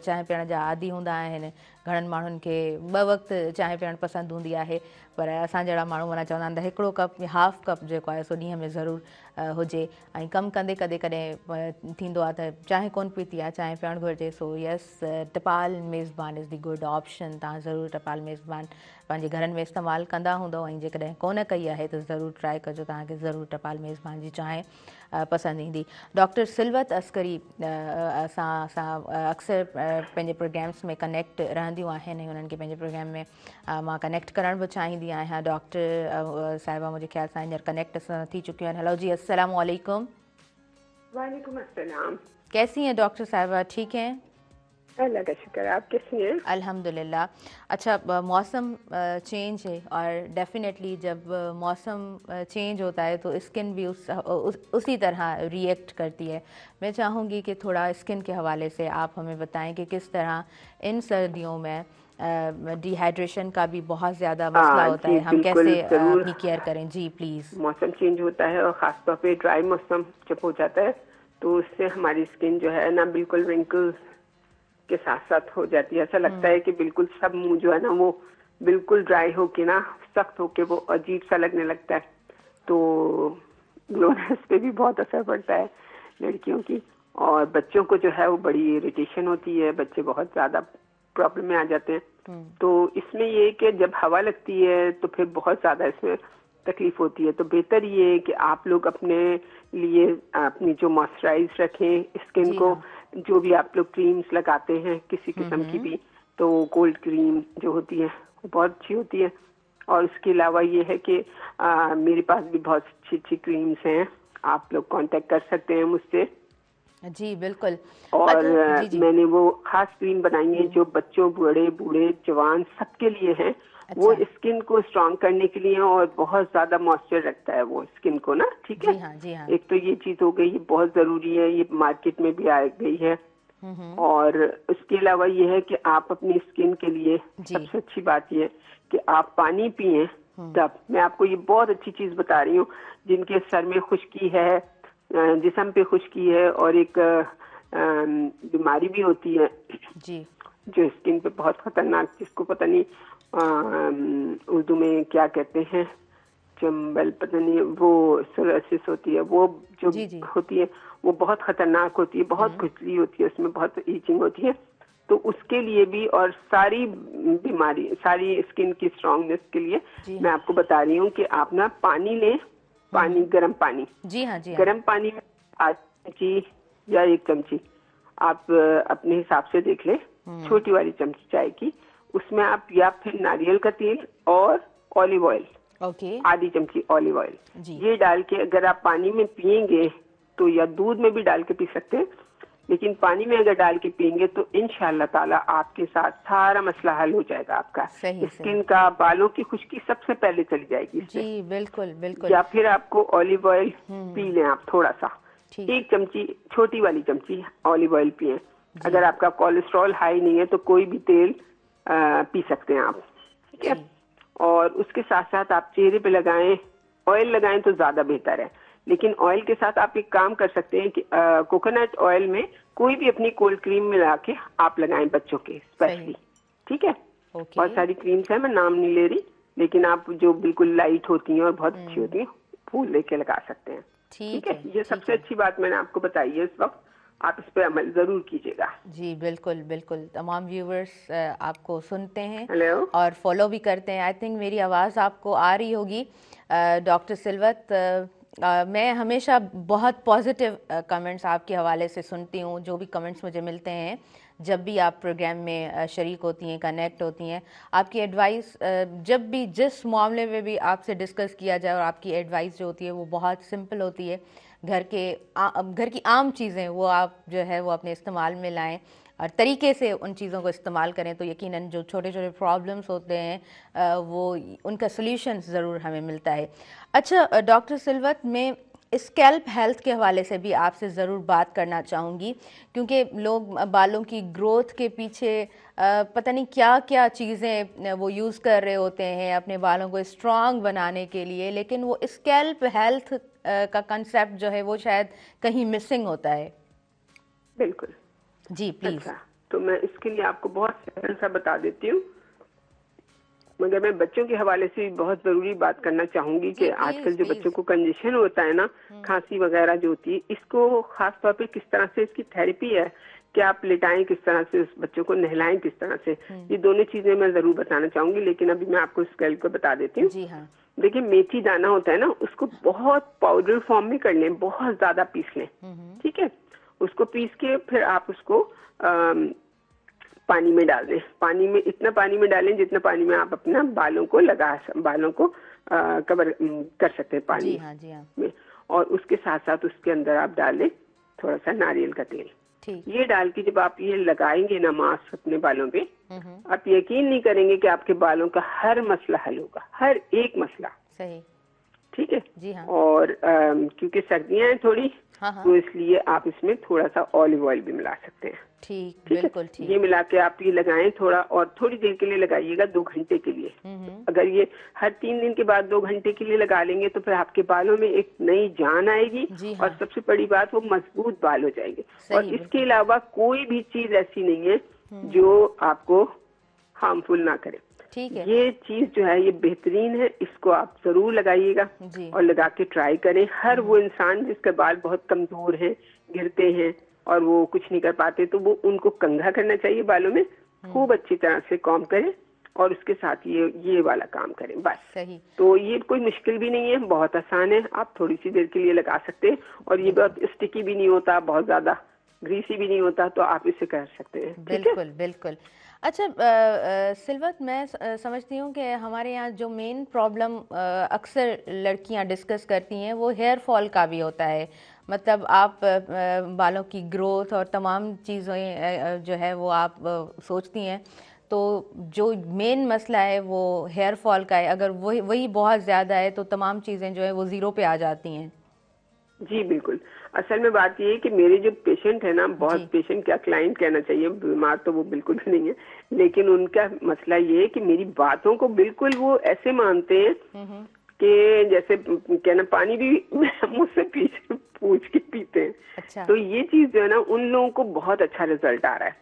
चांहि पीअण जा आदी हूंदा आहिनि, घणनि माण्हुनि खे 2 वक़्त चांहि पीअणु पसंदि हूंदी आहे, पर असां जहिड़ा माण्हू माना चवंदा आहिनि त हिकिड़ो कप या हाफ कप जेको आहे सो ॾींहं में ज़रूरु हुजे। ऐं कमु कंदे कॾहिं थींदो आहे त चांहि कोन पीती आहे, चांहि पीअणु घुरिजे। सो यस, टपाल मेज़बान इज़ द गुड ऑप्शन। तव्हां ज़रूरु टपाल मेज़बान पंहिंजे घरनि में इस्तेमालु कंदा हूंदव ऐं जेकॾहिं कोन कई आहे त ज़रूरु ट्राए कजो, तव्हांखे ज़रूरु टपाल मेज़बान जी चांहि पसंदि ईंदी। डॉक्टर सिलवत अस्करी असां अक्सर पंहिंजे प्रोग्राम्स में कनेक्ट रहंदियूं आहिनि ऐं उन्हनि खे पंहिंजे प्रोग्राम में मां कनेक्ट करणु बि चाहींदी आहियां। डॉक्टर साहिबा मुंहिंजे ख्याल सां हींअर कनेक्ट थी चुकियूं आहिनि। हेलो जी, अस्सलाम वालेकुम। वालेकुम अस्सलाम। कैसी हैं डॉक्टर साहिबा, ठीक हैं? अल्लाह का शुक्र, आप कैसी हैं? अल्हम्दुलिल्लाह। अच्छा, मौसम चेंज है और डेफिनेटली जब मौसम चेंज होता है तो स्किन भी उसी तरह रिएक्ट करती है। मैं चाहूँगी कि थोड़ा स्किन के हवाले से आप हमें बताएं कि किस तरह इन सर्दियों में डिहाइड्रेशन का भी बहुत ज़्यादा मसला होता है, हम कैसे अपनी केयर करें? जी प्लीज़। मौसम चेंज होता है और ख़ासतौर पे ड्राई मौसम जब हो जाता है तो उससे हमारी स्किन जो है ना बिल्कुल रिंकल्स के साथ साथ हो जाती है। ऐसा लगता है कि बिल्कुल सब मुंह जो है ना वो बिल्कुल ड्राई होके ना सख्त होके वो अजीब सा लगने लगता है। तो ग्लोनेस पे भी बहुत असर पड़ता है लड़कियों की, और बच्चों को जो है वो बड़ी इरिटेशन होती है, बच्चे बहुत ज्यादा प्रॉब्लम में आ जाते हैं। तो इसमें ये कि जब हवा लगती है तो फिर बहुत ज्यादा इसमें तकलीफ होती है। तो बेहतर ये है कि आप लोग अपने लिए अपनी जो मॉइस्चराइज रखें स्किन को, जो भी आप लोग क्रीम्स लगाते हैं किसी किस्म की भी, तो कोल्ड क्रीम जो होती है वो बहुत अच्छी होती है। और उसके अलावा ये है कि मेरे पास भी बहुत अच्छी अच्छी क्रीम्स हैं, आप लोग कांटेक्ट कर सकते हैं मुझसे। जी बिल्कुल। और जी। मैंने वो खास क्रीम बनाई है जो बच्चों, बड़े, बूढ़े, जवान सबके लिए है। अच्छा। वो स्किन को स्ट्रॉन्ग करने के लिए और बहुत ज्यादा मॉइस्चर रखता है वो स्किन को ना, ठीक है। जी हाँ, जी हाँ। एक तो ये चीज हो गई, ये बहुत जरूरी है, ये मार्केट में भी आ गई है। और उसके अलावा ये है कि आप अपनी स्किन के लिए सबसे अच्छी बात ये है कि आप पानी पिए। तब मैं आपको ये बहुत अच्छी चीज बता रही हूँ, जिनके सर में खुश्की है, जिस्म पे खुश्की है और एक बीमारी भी होती है जी, जो स्किन पे बहुत खतरनाक, जिसको पता नहीं उर्दू में क्या कहते हैं, चंबल पता नहीं, वो सोरासिस होती है, वो जो होती है वो बहुत खतरनाक होती है, बहुत खुजली होती है, उसमें बहुत ईचिंग होती है। तो उसके लिए भी और सारी बीमारी, सारी स्किन की स्ट्रांगनेस के लिए मैं आपको बता रही हूँ कि आप ना पानी लें, पानी, गर्म पानी। जी हाँ, जी हाँ। गर्म पानी में आधी चम्मची या 1 चमची आप अपने हिसाब से देख ले, छोटी वाली चमची चाय की, उसमें आप या फिर नारियल का तेल और ऑलिव ऑयल, आधी चमची ऑलिव ऑयल, ये डाल के अगर आप पानी में पिएंगे तो, या दूध में भी डाल के पी सकते हैं, लेकिन पानी में अगर डाल के पिएंगे तो इंशाअल्लाह ताला आपके साथ सारा मसला हल हो जाएगा आपका। स्किन का, बालों की खुश्की सबसे पहले चली जाएगी इससे। जी बिल्कुल बिल्कुल। या फिर आपको ऑलिव ऑयल पी लें आप थोड़ा सा, 1 चमची, छोटी वाली चमची ऑलिव ऑयल पिए। अगर आपका कोलेस्ट्रॉल हाई नहीं है तो कोई भी तेल पी सकते हैं आप, ठीक है। और उसके साथ साथ आप चेहरे पे लगाएं, ऑयल लगाएं तो ज्यादा बेहतर है। लेकिन ऑयल के साथ आप एक काम कर सकते हैं कि कोकोनट ऑयल में कोई भी अपनी कोल्ड क्रीम मिला के आप लगाएं बच्चों के स्पेशली, ठीक है। बहुत सारी क्रीम्स है, मैं नाम नहीं ले रही, लेकिन आप जो बिल्कुल लाइट होती हैं और बहुत अच्छी होती हैं वो लेके लगा सकते हैं, ठीक है। ये सबसे अच्छी बात मैंने आपको बताई है इस वक्त, आप इस पे अमल जरूर कीजिएगा। जी बिल्कुल बिल्कुल, तमाम व्यूवर्स आपको सुनते हैं हेलो और फॉलो भी करते हैं। आई थिंक मेरी आवाज़ आपको आ रही होगी डॉक्टर सिलवत। मैं हमेशा बहुत पॉजिटिव कमेंट्स आपके हवाले से सुनती हूँ, जो भी कमेंट्स मुझे मिलते हैं जब भी आप प्रोग्राम में शरीक होती हैं, कनेक्ट होती हैं। आपकी एडवाइस जब भी जिस मामले में भी आपसे डिस्कस किया जाए, और आपकी एडवाइस जो होती है वो बहुत सिंपल होती है। घर की आम चीज़ें वो आप जो है वो अपने इस्तेमाल में लाएं और तरीके से उन चीज़ों को इस्तेमाल करें, तो यकीनन जो छोटे छोटे प्रॉब्लम्स होते हैं वो उनका सल्यूशन ज़रूर हमें मिलता है। अच्छा डॉक्टर सिलवत, मैं स्कैल्प हेल्थ के हवाले से भी आपसे ज़रूर बात करना चाहूँगी, क्योंकि लोग बालों की ग्रोथ के पीछे पता नहीं क्या क्या चीज़ें वो यूज़ कर रहे होते हैं अपने बालों को स्ट्रॉन्ग बनाने के लिए, लेकिन वो स्कैल्प हेल्थ का कंसेप्ट जो है वो शायद कहीं मिसिंग होता है। बिल्कुल जी प्लीज। अच्छा, तो मैं इसके लिए आपको बहुत सरल सा बता देती हूँ, मगर मैं बच्चों के हवाले से भी बहुत जरूरी बात करना चाहूंगी कि आजकल जो बच्चों को कंजेशन होता है ना, खांसी वगैरह जो होती है, इसको खास तौर पे किस तरह से इसकी थेरेपी है कि आप लिटाएं किस तरह से, उस बच्चों को नहलाएं किस तरह से, ये दोनों चीजें मैं जरूर बताना चाहूंगी। लेकिन अभी मैं आपको स्केल को बता देती हूँ। जी हाँ। देखिए, मेथी दाना होता है ना, उसको बहुत पाउडर फॉर्म में कर लें, बहुत ज्यादा पीस लें, ठीक है। उसको पीस के फिर आप उसको पानी में डाल दें। पानी में इतना पानी में डालें जितना पानी में आप अपना बालों को कवर कर सकते हैं पानी जी हाँ, जी हाँ। में। और उसके साथ साथ उसके अंदर आप डालें थोड़ा सा नारियल का तेल। ये डाल के जब आप ये लगाएंगे ना मास्क अपने बालों पे, आप यकीन नहीं करेंगे कि आपके बालों का हर मसला हल होगा, हर एक मसला। सही, ठीक है जी हाँ। और क्योंकि सर्दियां हैं थोड़ी, तो इसलिए आप इसमें थोड़ा सा ऑलिव ऑयल भी मिला सकते हैं। ठीक, बिल्कुल ठीक। ये मिला के आप ये लगाएं थोड़ा, और थोड़ी देर के लिए लगाइएगा, 2 घंटे के लिए। अगर ये हर 3 दिन के बाद 2 घंटे के लिए लगा लेंगे तो फिर आपके बालों में एक नई जान आएगी। हाँ। और सबसे बड़ी बात, वो मजबूत बाल हो जाएंगे। और इसके अलावा कोई भी चीज ऐसी नहीं है जो आपको हार्मफुल ना करे। ठीक है, ये चीज जो है ये बेहतरीन है, इसको आप जरूर लगाइएगा और लगा के ट्राई करें। हर वो इंसान जिसके बाल बहुत कमजोर हैं, गिरते हैं और वो कुछ नहीं कर पाते, तो वो उनको कंघा करना चाहिए बालों में, खूब अच्छी तरह से कॉम्ब करें और उसके साथ ये वाला काम करें, बस। सही। तो ये कोई मुश्किल भी नहीं है, बहुत आसान है, आप थोड़ी सी देर के लिए लगा सकते हैं और ये बहुत स्टिकी भी नहीं होता, बहुत ज्यादा ग्रीसी भी नहीं होता, तो आप इसे कर सकते हैं। बिल्कुल बिल्कुल। अच्छा सिलवत, मैं समझती हूँ कि हमारे यहाँ जो मेन प्रॉब्लम अक्सर लड़कियाँ डिस्कस करती हैं वो हेयर फॉल का भी होता है। मतलब आप बालों की ग्रोथ और तमाम चीज़ें जो है वो आप सोचती हैं, तो जो मेन मसला है वो हेयर फॉल का है। अगर वही बहुत ज़्यादा है तो तमाम चीज़ें जो है वो ज़ीरो पे आ जाती हैं। जी बिल्कुल, असल में बात ये है कि मेरे जो पेशेंट है ना, बहुत पेशेंट क्या क्लाइंट कहना चाहिए, बीमार तो वो बिल्कुल भी नहीं है, लेकिन उनका मसला ये है कि मेरी बातों को बिल्कुल वो ऐसे मानते हैं कि जैसे कहना पानी भी मुझसे पूछ के पीते हैं। अच्छा। तो ये चीज जो है ना, उन लोगों को बहुत अच्छा रिजल्ट आ रहा है।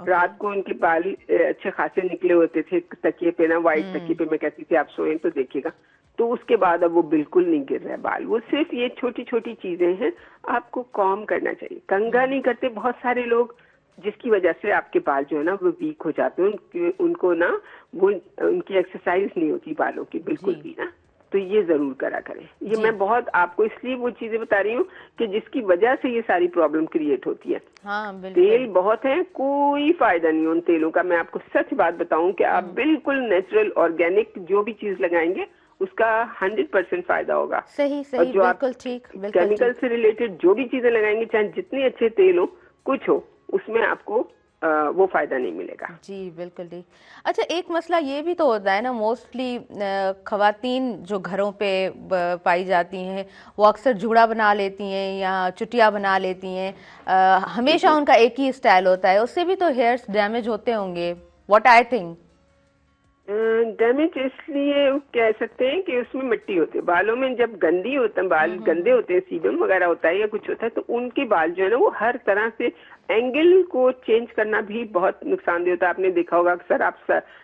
रात को उनके बाल अच्छे खासे निकले होते थे तकिए पे ना, व्हाइट तकिए पे, मैं कहती थी आप सोएं तो देखिएगा, तो उसके बाद अब वो बिल्कुल नहीं गिर रहा है बाल। वो सिर्फ ये छोटी छोटी चीजें हैं, आपको कॉम करना चाहिए। कंघा नहीं करते बहुत सारे लोग, जिसकी वजह से आपके बाल जो है ना वो वीक हो जाते हैं, उनको ना वो उनकी एक्सरसाइज नहीं होती बालों की बिल्कुल भी ना, तो ये जरूर करा करें। ये मैं बहुत आपको इसलिए वो चीजें बता रही हूँ कि जिसकी वजह से ये सारी प्रॉब्लम क्रिएट होती है। हाँ, तेल बहुत है, कोई फायदा नहीं उन तेलों का। मैं आपको सच बात बताऊं कि आप बिल्कुल नेचुरल ऑर्गेनिक जो भी चीज लगाएंगे उसका 100% फायदा होगा। सही सही, बिल्कुल ठीक। केमिकल से रिलेटेड जो भी चीजें लगाएंगे, चाहे जितने अच्छे तेल हो, कुछ हो, उसमें आपको वो फायदा नहीं मिलेगा। जी बिल्कुल ठीक। अच्छा, एक मसला ये भी तो होता है ना, मोस्टली खवातीन जो घरों पे पाई जाती हैं वो अक्सर जूड़ा बना लेती हैं या चुटिया बना लेती हैं। हमेशा उनका एक ही स्टाइल होता है, उससे भी तो हेयर्स डैमेज होते होंगे, व्हाट आई थिंक। डैमेज इसलिए कह सकते हैं कि उसमें मिट्टी होती है बालों में। जब गंदी होते हैं बाल, गंदे होते हैं, सीबम वगैरह होता है या कुछ होता है, तो उनके बाल जो है ना वो हर तरह से एंगल को चेंज करना भी बहुत नुकसानदेह होता है। आपने देखा होगा अक्सर आप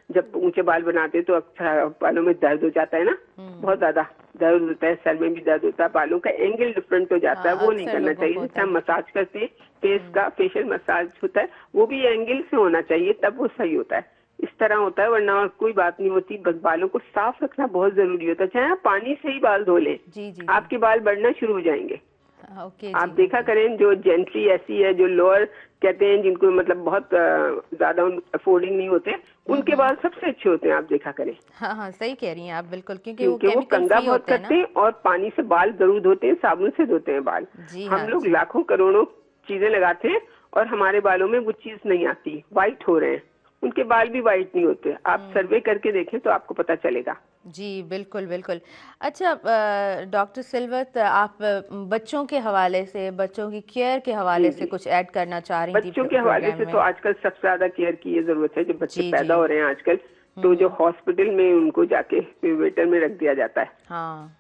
जब ऊंचे बाल बनाते हैं तो अक्सर बालों में दर्द हो जाता है ना, बहुत ज्यादा दर्द होता है, सर में भी दर्द होता है, बालों का एंगल डिफरेंट हो जाता है। वो नहीं करना चाहिए। जैसे हम मसाज करते हैं, फेस का फेशियल मसाज होता है, वो भी एंगल से होना चाहिए, तब वो सही होता है। इस तरह होता है, वरना और कोई बात नहीं होती। बस बालों को साफ रखना बहुत जरूरी होता है। चाहे आप पानी से ही बाल धो लें, आपके बाल बढ़ना शुरू हो जाएंगे। आप देखा करें, जो जेंटली ऐसी है, जो लोअर कहते हैं, जिनको मतलब बहुत ज्यादा अफोर्डिंग नहीं होते, उनके बाल सबसे अच्छे होते हैं, आप देखा करें। हाँ हाँ, सही कह रही हैं आप बिल्कुल, क्योंकि वो कंघा बहुत करते हैं और पानी से बाल जरूर धोते हैं, साबुन से धोते हैं बाल। हम लोग लाखों करोड़ों चीजें लगाते हैं और हमारे बालों में वो चीज नहीं आती, व्हाइट हो रहे हैं। उनके बाल भी वाइट नहीं होते। आप सर्वे करके देखें तो आपको पता चलेगा। जी बिल्कुल बिल्कुल। अच्छा डॉक्टर सिलवत, आप बच्चों के हवाले से, बच्चों की केयर के हवाले से कुछ ऐड करना चाह रही थी? बच्चों के हवाले से तो आजकल सबसे ज्यादा केयर की ये जरूरत है। जो बच्चे पैदा हो रहे हैं आजकल, तो जो हॉस्पिटल में उनको जाके इनक्यूबेटर में रख दिया जाता है। हाँ।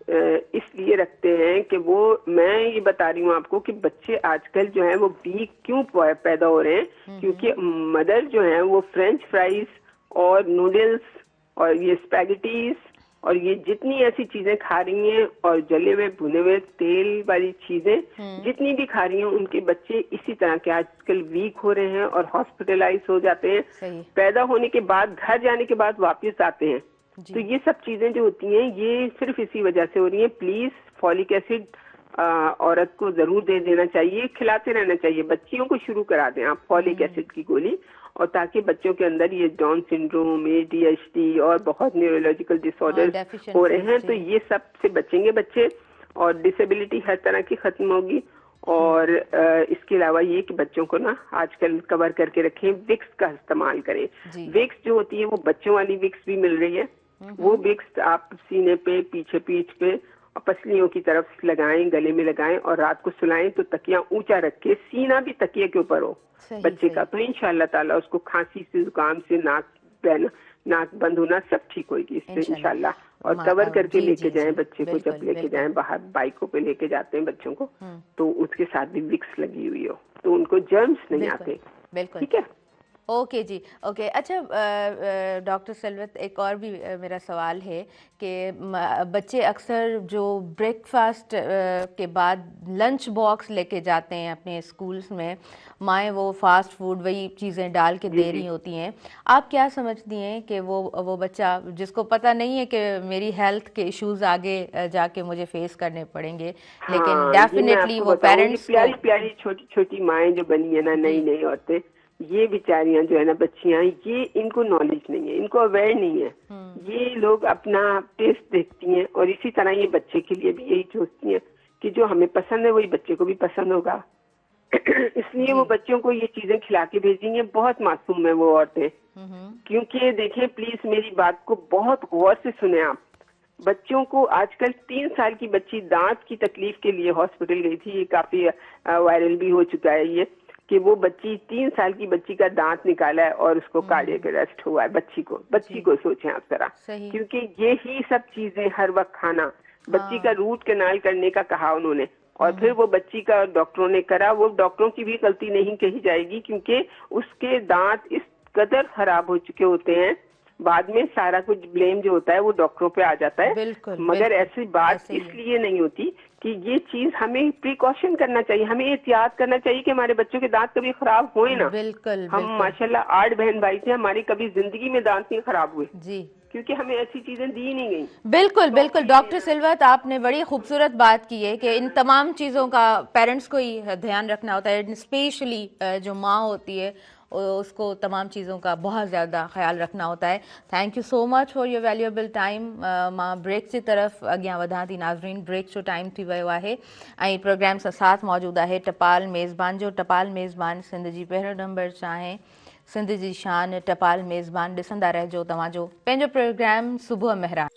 इसलिए रखते हैं कि वो, मैं ये बता रही हूँ आपको कि बच्चे आजकल जो है वो वीक क्यों पैदा हो रहे हैं, क्योंकि मदर जो है वो फ्रेंच फ्राइज और नूडल्स और ये स्पैगेटीज और ये जितनी ऐसी चीजें खा रही हैं, और जले हुए भुने हुए तेल वाली चीजें जितनी भी खा रही हैं, उनके बच्चे इसी तरह के आजकल वीक हो रहे हैं और हॉस्पिटलाइज हो जाते हैं। पैदा होने के बाद, घर जाने के बाद वापस आते हैं। तो ये सब चीजें जो होती हैं, ये सिर्फ इसी वजह से हो रही हैं। प्लीज फॉलिक एसिड औरत को जरूर दे देना चाहिए, खिलाते रहना चाहिए। बच्चियों को शुरू करा दें आप फॉलिक एसिड की गोली, और ताकि बच्चों के अंदर ये डाउन सिंड्रोम, ADHD और बहुत न्यूरोलॉजिकल डिसऑर्डर्स हो रहे हैं, तो ये सब से बचेंगे बच्चे, और डिसेबिलिटी हर तरह की खत्म होगी। और इसके अलावा ये कि बच्चों को ना आजकल कवर करके रखें, विक्स का इस्तेमाल करें। विक्स जो होती है वो बच्चों वाली विक्स भी मिल रही है, वो विक्स आप सीने पे, पीछे पीठ पे और पसलियों की तरफ लगाएं, गले में लगाएं, और रात को सुलाएं तो तकिया ऊंचा रख के, सीना भी तकिए के ऊपर हो बच्चे का, तो इंशाल्लाह ताला उसको खांसी से, जुकाम से, नाक बंद होना सब ठीक होगी इससे इंशाल्लाह। और कवर करके लेके जाएं बच्चे को, जब लेके जाएं बाहर, बाइकों पे लेके जाते हैं बच्चों को, तो उसके साथ भी विक्स लगी हुई हो, तो उनको जर्म्स नहीं आते। ठीक है, ओके जी, ओके। अच्छा डॉक्टर सिलवत, एक और भी मेरा सवाल है कि बच्चे अक्सर जो ब्रेकफास्ट के बाद लंच बॉक्स लेके जाते हैं अपने स्कूल्स में, माएँ वो फास्ट फूड वही चीज़ें डाल के दे रही होती हैं, आप क्या समझती हैं कि वो बच्चा जिसको पता नहीं है कि मेरी हेल्थ के इश्यूज आगे जाके मुझे फेस करने पड़ेंगे, लेकिन डेफिनेटली वो पेरेंट्स को, प्यारी प्यारी छोटी छोटी माएँ जो बनी है ना, नई नई औरतें, ये बेचारियां जो है ना, बच्चियां, ये इनको नॉलेज नहीं है, इनको अवेयर नहीं है। ये लोग अपना टेस्ट देखती हैं, और इसी तरह ये बच्चे के लिए भी यही सोचती हैं कि जो हमें पसंद है वही बच्चे को भी पसंद होगा। इसलिए वो बच्चों को ये चीजें खिला के भेजेंगे। बहुत मासूम है वो औरतें, क्योंकि देखें, प्लीज मेरी बात को बहुत गौर से सुने आप। बच्चों को आजकल 3 साल की बच्ची दांत की तकलीफ के लिए हॉस्पिटल गई थी, ये काफी वायरल भी हो चुका है ये, कि वो बच्ची 3 साल की बच्ची का दांत निकाला है और उसको कार्डियक अरेस्ट हुआ है। बच्ची को सोचें आप जरा, क्योंकि ये ही सब चीजें हर वक्त खाना, बच्ची का रूट कैनाल करने का कहा उन्होंने, और फिर वो बच्ची का डॉक्टरों ने करा। वो डॉक्टरों की भी गलती नहीं कही जाएगी, क्योंकि उसके दांत इस कदर खराब हो चुके होते हैं, बाद में सारा कुछ ब्लेम जो होता है वो डॉक्टरों पे आ जाता है। मगर ऐसी बात इसलिए नहीं होती कि ये चीज हमें प्रिकॉशन करना चाहिए, हमें एहतियात करना चाहिए कि हमारे बच्चों के दांत कभी खराब होए ना। हम माशाल्लाह 8 बहन भाई थे, हमारी कभी जिंदगी में दांत नहीं खराब हुए जी, क्योंकि हमें ऐसी चीजें दी नहीं गई। बिल्कुल बिल्कुल डॉक्टर सिलवत, आपने बड़ी खूबसूरत बात की है कि इन तमाम चीज़ों का पेरेंट्स को ही ध्यान रखना होता है, स्पेशली जो माँ होती है उसको तमाम चीज़ों का बहुत ज़्यादा ख्याल रखना होता है। Thank you so much for your valuable time. मां ब्रेक की तरफ अॻियां वधां थी। नाज़रीन, ब्रेक जो टाइम थी वियो आहे ऐं प्रोग्राम सां साथ मौजूद आहे टपाल मेज़बान जो। टपाल मेज़बान सिंध जी पहिरियों नंबर चाहे सिंध जी शान टपाल मेज़बान ॾिसंदा रहिजो तव्हांजो पंहिंजो प्रोग्राम सुबुह मेहरान।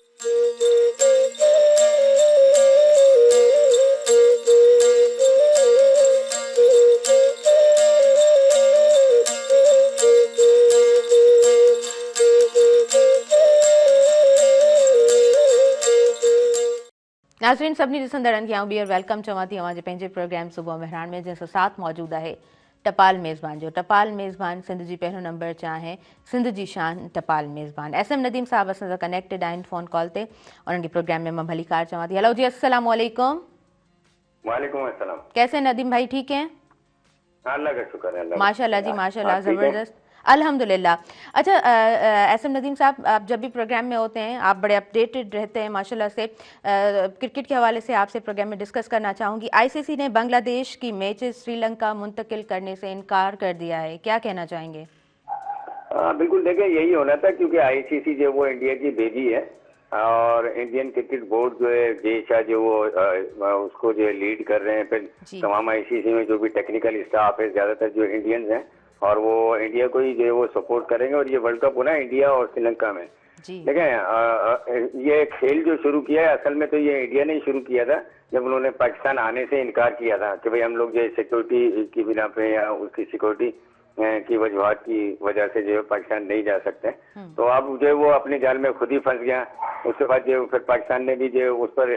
नाज़रीन सभिनी ॾिसंदड़नि खे ॿीहर वेलकम चवां थी अवांजे पंहिंजे प्रोग्राम सुबुह मेहरान में, जंहिंसां साथ मौजूदु आहे टपाल मेज़बान जो। टपाल मेज़बान सिंध जी पहिरियों नंबर चाहे सिंध जी शान टपाल मेज़बान SM नदीम साहब असां सां कनेक्टेड आहिनि फ़ोन कॉल ते। उन्हनि खे प्रोग्राम में मां भलीकार चवां थी। हेलो जी, अस्सलाम वालेकुम। वालेकुम अस्सलाम। कैसे नदीम भाई, ठीक हैं? अल्लाह का शुक्र है। माशाल्लाह जी माशाल्लाह, ज़बरदस्त, अल्हम्दुलिल्लाह। अच्छा SM नदीम साहब, आप जब भी प्रोग्राम में होते हैं आप बड़े अपडेटेड रहते हैं माशाल्लाह से। क्रिकेट के हवाले से आपसे प्रोग्राम में डिस्कस करना चाहूँगी। ICC ने बांग्लादेश की मैचेस श्रीलंका मुंतकिल करने से इनकार कर दिया है, क्या कहना चाहेंगे? बिल्कुल, देखिए यही होना था क्योंकि ICC जो वो इंडिया की बेबी है और इंडियन क्रिकेट बोर्ड जो है देश जो वो उसको जो है लीड कर रहे हैं। फिर तमाम ICC में जो भी टेक्निकल स्टाफ है ज्यादातर जो इंडियंस हैं और वो इंडिया को ही जो है वो सपोर्ट करेंगे। और ये वर्ल्ड कप होना इंडिया और श्रीलंका में। देखें, ये खेल जो शुरू किया है असल में तो ये इंडिया ने ही शुरू किया था जब उन्होंने पाकिस्तान आने से इनकार किया था कि भाई हम लोग जो सिक्योरिटी की बिना पे या उसकी सिक्योरिटी की वजूहत की वजह से जो है पाकिस्तान नहीं जा सकते। तो अब जो है वो अपने जाल में खुद ही फंस गया। उसके बाद जो फिर पाकिस्तान ने भी जो उस पर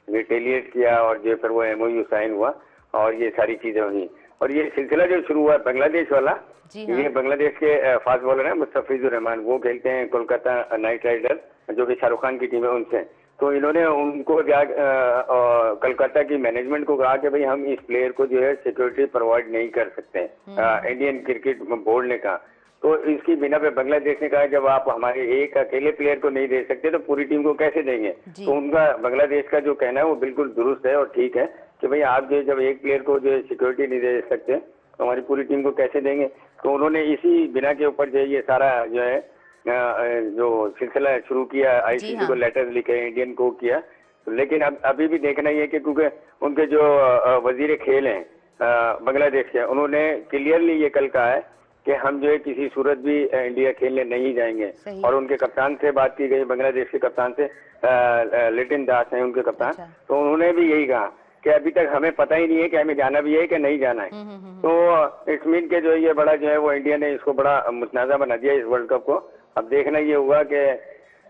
रिटेलिएट किया और जो फिर वो MOU साइन हुआ और ये सारी चीजें हुई। और ये सिलसिला जो शुरू हुआ बांग्लादेश वाला, ये बांग्लादेश के फास्ट बॉलर है मुस्तफिजुर रहमान, वो खेलते हैं कोलकाता नाइट राइडर जो कि शाहरुख खान की टीम है उनसे। तो इन्होंने उनको कलकत्ता की मैनेजमेंट को कहा कि भाई हम इस प्लेयर को जो है सिक्योरिटी प्रोवाइड नहीं कर सकते। इंडियन क्रिकेट बोर्ड ने कहा। तो इसकी बिना पे बांग्लादेश ने कहा जब आप हमारे एक अकेले प्लेयर को नहीं दे सकते तो पूरी टीम को कैसे देंगे। तो उनका बांग्लादेश का जो कहना है वो बिल्कुल दुरुस्त है और ठीक है कि भाई आप जो जब एक प्लेयर को जो है सिक्योरिटी नहीं दे सकते तो हमारी पूरी टीम को कैसे देंगे। तो उन्होंने इसी बिना के ऊपर जो है ये सारा जो है जो सिलसिला शुरू किया, ICC को लेटर लिखे, इंडियन को किया। लेकिन अब अभी भी देखना ही है कि क्योंकि उनके जो वजीर खेल हैं बांग्लादेश के, उन्होंने क्लियरली ये कल कहा है कि हम जो है किसी सूरत भी इंडिया खेलने नहीं जाएंगे। और उनके कप्तान से बात की गई, बांग्लादेश के कप्तान से, लिटिन दास हैं उनके कप्तान। तो उन्होंने भी यही कहा कि अभी तक हमें पता ही नहीं है कि हमें जाना भी है कि नहीं जाना है। तो इस मीन के जो ये बड़ा जो है वो इंडिया ने इसको बड़ा मुतनाज़ा बना दिया इस वर्ल्ड कप को। अब देखना ये हुआ कि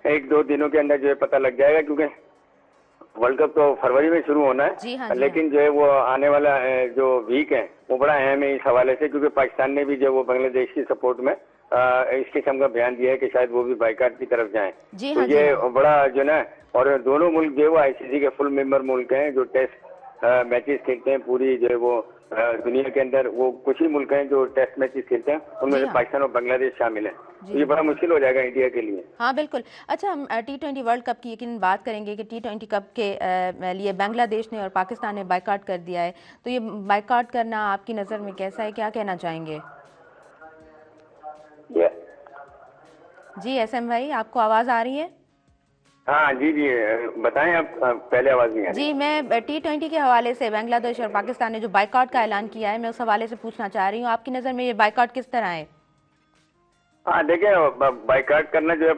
1-2 दिनों के अंदर जो है पता लग जाएगा क्योंकि वर्ल्ड कप तो फरवरी में शुरू होना है। लेकिन जो है वो आने वाला जो वीक है वो बड़ा अहम है इस हवाले से क्योंकि पाकिस्तान ने भी जो वो बांग्लादेश की सपोर्ट में इस किस्म का बयान दिया है कि शायद वो भी बाइकाट की तरफ जाएं। तो ये बड़ा जो ना, और दोनों मुल्क जो है वो ICC के फुल मेंबर मुल्क हैं जो टेस्ट मैचेस खेलते हैं पूरी जो है वो दुनिया के अंदर। वो कुछ ही मुल्क हैं जो टेस्ट मैचेस खेलते हैं, उनमें से पाकिस्तान और बांग्लादेश शामिल है। तो ये बड़ा मुश्किल हो जाएगा इंडिया के लिए। हाँ बिल्कुल। अच्छा, हम T20 वर्ल्ड कप की यकीन बात करेंगे कि T20 कप के लिए बांग्लादेश ने और पाकिस्तान ने बाइकाट कर दिया है। तो ये बाइकाट करना आपकी नज़र में कैसा है, क्या कहना चाहेंगे? जी SM भाई, आपको आवाज़ आ रही है? हाँ जी जी, बताएं आप, पहले आवाज नहीं आ रही। जी, मैं T20 के हवाले से बांग्लादेश और पाकिस्तान ने जो बाइकाट का ऐलान किया है, मैं उस हवाले से पूछना चाह रही हूँ, आपकी नज़र में ये बाइकाट किस तरह है? हाँ देखिए, बाइकाट करना जो है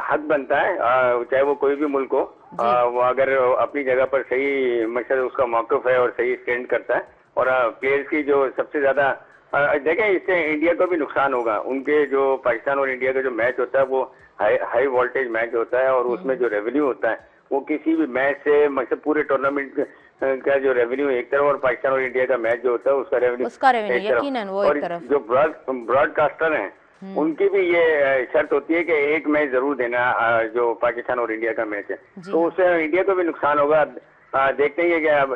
हक बनता है, चाहे वो कोई भी मुल्क हो। वो अगर अपनी जगह पर सही मकसद उसका मौक़िफ़ है और सही स्टैंड करता है और प्लेयर्स की जो सबसे ज्यादा देखें, इससे इंडिया को भी नुकसान होगा। उनके जो पाकिस्तान और इंडिया का जो मैच होता है वो हाई वोल्टेज मैच होता है और उसमें जो रेवेन्यू होता है वो किसी भी मैच से मतलब पूरे टूर्नामेंट का जो रेवेन्यू एक तरफ और पाकिस्तान और इंडिया का मैच जो होता है उसका रेवेन्यू यकीनन वो एक तरफ। जो ब्रॉडकास्टर हैं उनकी भी ये शर्त होती है कि एक मैच जरूर देना जो पाकिस्तान और इंडिया का मैच है। तो उससे इंडिया को भी नुकसान होगा। देखते ही है कि अब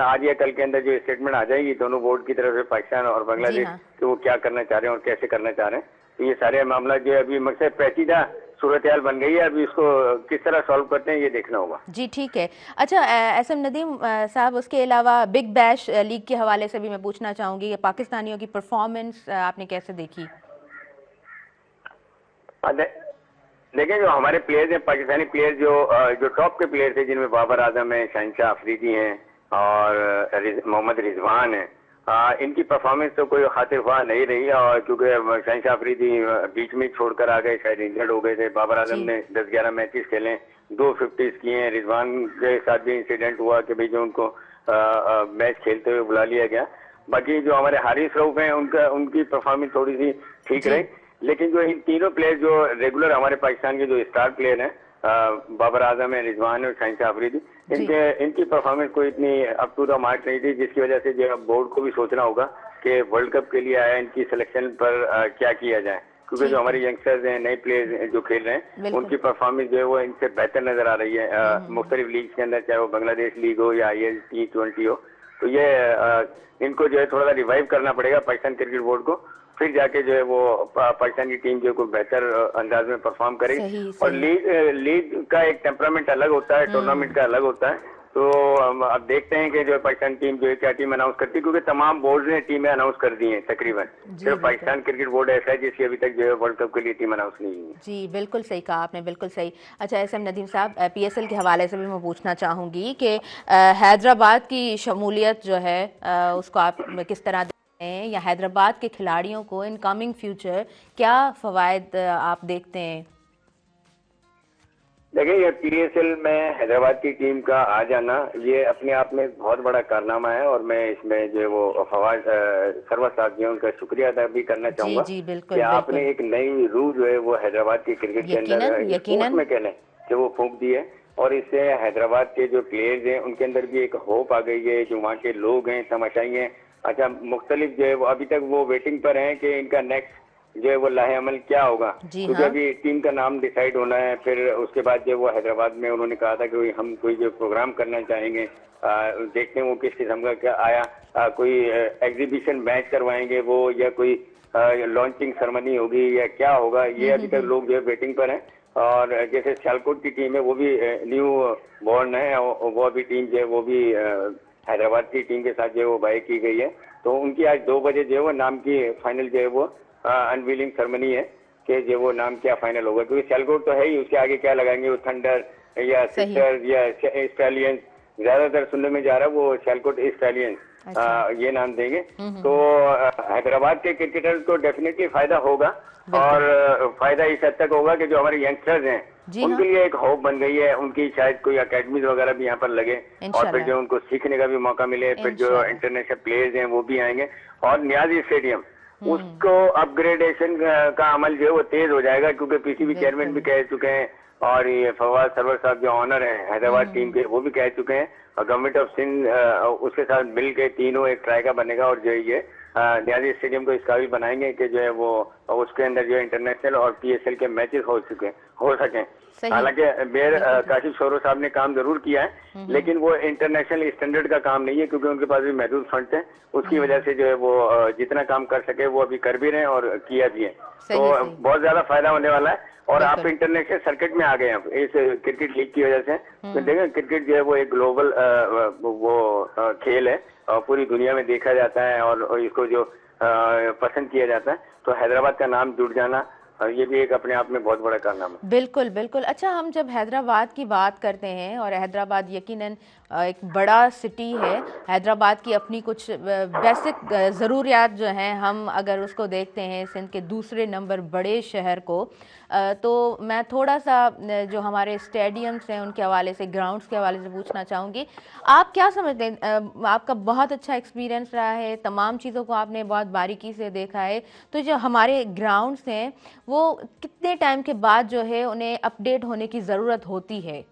आज या कल के अंदर जो स्टेटमेंट आ जाएगी दोनों बोर्ड की तरफ से, पाकिस्तान और बांग्लादेश, कि वो क्या करना चाह रहे हैं और कैसे करना चाह रहे हैं। तो ये सारे मामला जो अभी मकसद पेचीदा सूरत हाल बन गई है, अभी इसको किस तरह सॉल्व करते हैं ये देखना होगा। जी ठीक है। अच्छा SM नदीम साहब, उसके अलावा बिग बैश लीग के हवाले से भी मैं पूछना चाहूँगी कि पाकिस्तानियों की परफॉर्मेंस आपने कैसे देखी? देखिए, जो हमारे प्लेयर्स हैं, पाकिस्तानी प्लेयर्स जो टॉप के प्लेयर्स हैं, जिनमें बाबर आजम है, शहनशाह अफरीदी हैं और मोहम्मद रिजवान है इनकी परफॉर्मेंस तो कोई खातिर ख्वाह नहीं रही, और क्योंकि शहंशाह अफरीदी बीच में छोड़कर आ गए, शायद इंजर्ड हो गए थे। बाबर आजम ने 10-11 मैचेस खेले, 2 50s किए हैं। रिजवान के साथ भी इंसिडेंट हुआ कि भाई जो उनको मैच खेलते हुए बुला लिया गया। बाकी जो हमारे हारिस रऊफ हैं उनकी परफॉर्मेंस थोड़ी सी ठीक रही, लेकिन जो इन तीनों प्लेयर जो रेगुलर हमारे पाकिस्तान के जो स्टार प्लेयर हैं, बाबर आजम है, रिजवान है, शहंशाह अफरीदी, इनकी परफॉर्मेंस कोई इतनी अप टू द मार्क नहीं थी, जिसकी वजह से जो बोर्ड को भी सोचना होगा कि वर्ल्ड कप के लिए आया, इनकी सिलेक्शन पर क्या किया जाए, क्योंकि जो हमारे यंगस्टर्स हैं, नए प्लेयर्स जो खेल रहे हैं, उनकी परफॉर्मेंस जो है वो इनसे बेहतर नजर आ रही है मुख्तलिफ लीग के अंदर, चाहे वो बांग्लादेश लीग हो या IL T20 हो। तो ये इनको जो है थोड़ा सा रिवाइव करना पड़ेगा पाकिस्तान क्रिकेट बोर्ड को, फिर जाके जो है वो पाकिस्तान की टीम जो कोई बेहतर अंदाज में परफॉर्म करेगी। और लीग का एक टेम्परामेंट अलग होता है, टूर्नामेंट का अलग होता है। तो अब देखते हैं कि जो पाकिस्तान टीम जो है क्या टीम अनाउंस करती है, क्योंकि तमाम बोर्ड ने टीमें अनाउंस कर दी हैं तकरीबन। सिर्फ पाकिस्तान क्रिकेट बोर्ड ऐसा है जिसकी अभी तक जो है वर्ल्ड कप के लिए टीम अनाउंस नहीं है। जी बिल्कुल सही कहा आपने, बिल्कुल सही। अच्छा SM नदीम साहब, PSL के हवाले से भी मैं पूछना चाहूँगी कि हैदराबाद की शमूलियत जो है उसको आप किस तरह देखते हैं, या हैदराबाद के खिलाड़ियों को इन कमिंग फ्यूचर क्या फ़वाइद आप देखते हैं? देखिए, ये PSL में हैदराबाद की टीम का आ जाना ये अपने आप में बहुत बड़ा कारनामा है, और मैं इसमें जो वो फवाद सर्वसाधियों का शुक्रिया अदा भी करना चाहूंगा कि आपने एक नई रूह जो है वो हैदराबाद की क्रिकेट के अंदर में कह लें कि वो फूंक दी है, और इससे हैदराबाद के जो प्लेयर्स हैं उनके अंदर भी एक होप आ गई है। जो वहाँ के लोग हैं, तमाशाई हैं, अच्छा मुख्तलिफ जो है वो अभी तक वो वेटिंग पर हैं कि इनका नेक्स्ट जो है वो लाहे अमल क्या होगा, क्योंकि अभी टीम का नाम डिसाइड होना है। फिर उसके बाद जो वो हैदराबाद में उन्होंने कहा था कि हम कोई जो प्रोग्राम करना चाहेंगे, देखते हैं वो किस किस्म का क्या आया, कोई एग्जीबिशन मैच करवाएंगे वो, या कोई लॉन्चिंग सेरेमनी होगी या क्या होगा, ये अभी तक लोग जो है वेटिंग पर हैं। और जैसे सियालकोट की टीम है वो भी न्यू बॉर्न है, वो अभी टीम जो है वो भी हैदराबाद की टीम के साथ जो है वो बाय की गई है। तो उनकी आज 2 बजे जो है वो नाम की फाइनल जो है वो अनवीलिंग सेरेमनी है कि जो वो नाम क्या फाइनल होगा, क्योंकि सियालकोट तो है ही, उसके आगे क्या लगाएंगे, वो थंडर या सिस्टर्स या स्टैलियंस, ज्यादातर सुनने में जा रहा है वो सियालकोट स्टैलियंस ये नाम देंगे। तो हैदराबाद के क्रिकेटर को डेफिनेटली फायदा होगा, और फायदा इस हद तक होगा कि जो हमारे यंगस्टर्स हैं उनके लिए एक होप बन गई है, उनकी शायद कोई अकेडमीज वगैरह भी यहाँ पर लगे, और फिर जो उनको सीखने का भी मौका मिले, फिर जो इंटरनेशनल प्लेयर्स हैं वो भी आएंगे, और नियाजी स्टेडियम उसको अपग्रेडेशन का अमल जो है वो तेज हो जाएगा, क्योंकि PCB चेयरमैन भी कह चुके हैं, और ये फवाद सरवर साहब जो ऑनर हैं हैदराबाद टीम के, वो भी कह चुके हैं, और गवर्नमेंट ऑफ सिंध उसके साथ मिल के तीनों एक ट्राई का बनेगा, और जो ये नियाजी स्टेडियम को इस काबिल बनाएंगे कि जो है वो उसके अंदर जो इंटरनेशनल और PSL के मैचेस हो सकें। हालांकि मेयर काशिफ शोरो साहब ने काम जरूर किया है, लेकिन वो इंटरनेशनल स्टैंडर्ड का काम नहीं है, क्योंकि उनके पास भी महदूद फंड है। उसकी वजह से जो है वो जितना काम कर सके वो अभी कर भी रहे हैं और किया भी है, तो बहुत ज्यादा फायदा होने वाला है। और आप इंटरनेशनल सर्किट में आ गए हैं इस क्रिकेट लीग की वजह से, तो देखें क्रिकेट जो है वो एक ग्लोबल वो खेल है, और पूरी दुनिया में देखा जाता है, और इसको जो पसंद किया जाता है। तो हैदराबाद का नाम जुड़ जाना ये भी एक अपने आप में बहुत बड़ा कारनामा है। बिल्कुल बिल्कुल। अच्छा, हम जब हैदराबाद की बात करते हैं, और हैदराबाद यकीनन एक बड़ा सिटी है, हैदराबाद की अपनी कुछ बेसिक ज़रूरियात जो हैं, हम अगर उसको देखते हैं सिंध के दूसरे नंबर बड़े शहर को, तो मैं थोड़ा सा जो हमारे स्टेडियम्स हैं उनके हवाले से, ग्राउंड्स के हवाले से पूछना चाहूँगी, आप क्या समझते हैं? आपका बहुत अच्छा एक्सपीरियंस रहा है, तमाम चीज़ों को आपने बहुत बारीकी से देखा है, तो जो हमारे ग्राउंड्स हैं वो कितने टाइम के बाद जो है उन्हें अपडेट होने की ज़रूरत होती है?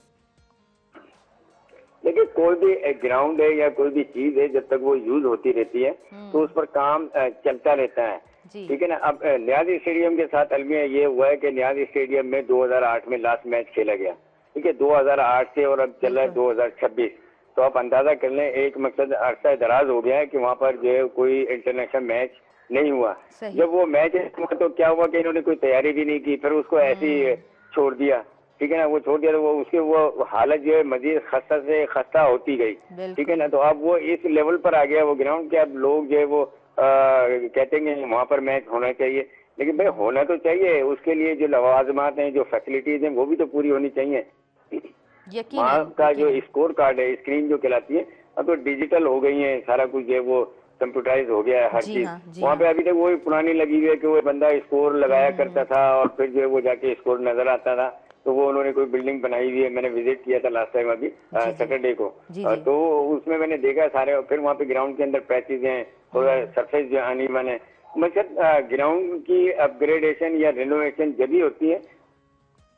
देखिए, कोई भी ग्राउंड है या कोई भी चीज है, जब तक वो यूज होती रहती है तो उस पर काम चलता रहता है, ठीक है ना। अब नियाजी स्टेडियम के साथ अलमिया ये हुआ है कि नियाजी स्टेडियम में 2008 में लास्ट मैच खेला गया, ठीक है, 2008 से, और अब चल रहा है 2026। तो आप अंदाजा कर लें, एक मकसद अरसा दराज हो गया है कि वहाँ पर जो है कोई इंटरनेशनल मैच नहीं हुआ। जब वो मैच हुआ तो क्या हुआ कि इन्होंने कोई तैयारी भी नहीं की, फिर उसको ऐसे ही छोड़ दिया, ठीक है ना, वो छोड़ दिया, तो वो उसके वो हालत जो है मजीद खस्ता से खस्ता होती गई, ठीक है ना। तो अब वो इस लेवल पर आ गया वो ग्राउंड के, अब लोग जो है वो कहते हैं वहाँ पर मैच होना चाहिए, लेकिन भाई होना तो चाहिए, उसके लिए जो लवाजमात हैं, जो फैसिलिटीज हैं, वो भी तो पूरी होनी चाहिए। वहाँ का जो स्कोर कार्ड है, स्क्रीन जो कहलाती है, अब तो डिजिटल हो गई है, सारा कुछ जो है वो कंप्यूटराइज हो गया है हर जी चीज। हाँ, जी वहाँ पे हाँ। अभी तक वही पुरानी लगी हुई है कि वो बंदा स्कोर लगाया करता था और फिर जो है वो जाके स्कोर नजर आता था। तो वो उन्होंने कोई बिल्डिंग बनाई हुई है, मैंने विजिट किया था लास्ट टाइम अभी जी, जी। सैटरडे को। जी, जी। तो उसमें मैंने देखा सारे, फिर वहाँ पे ग्राउंड के अंदर पैचेज हैं, थोड़ा सरफेस जो अनइवन है। मतलब ग्राउंड की अपग्रेडेशन या रिनोवेशन जब भी होती है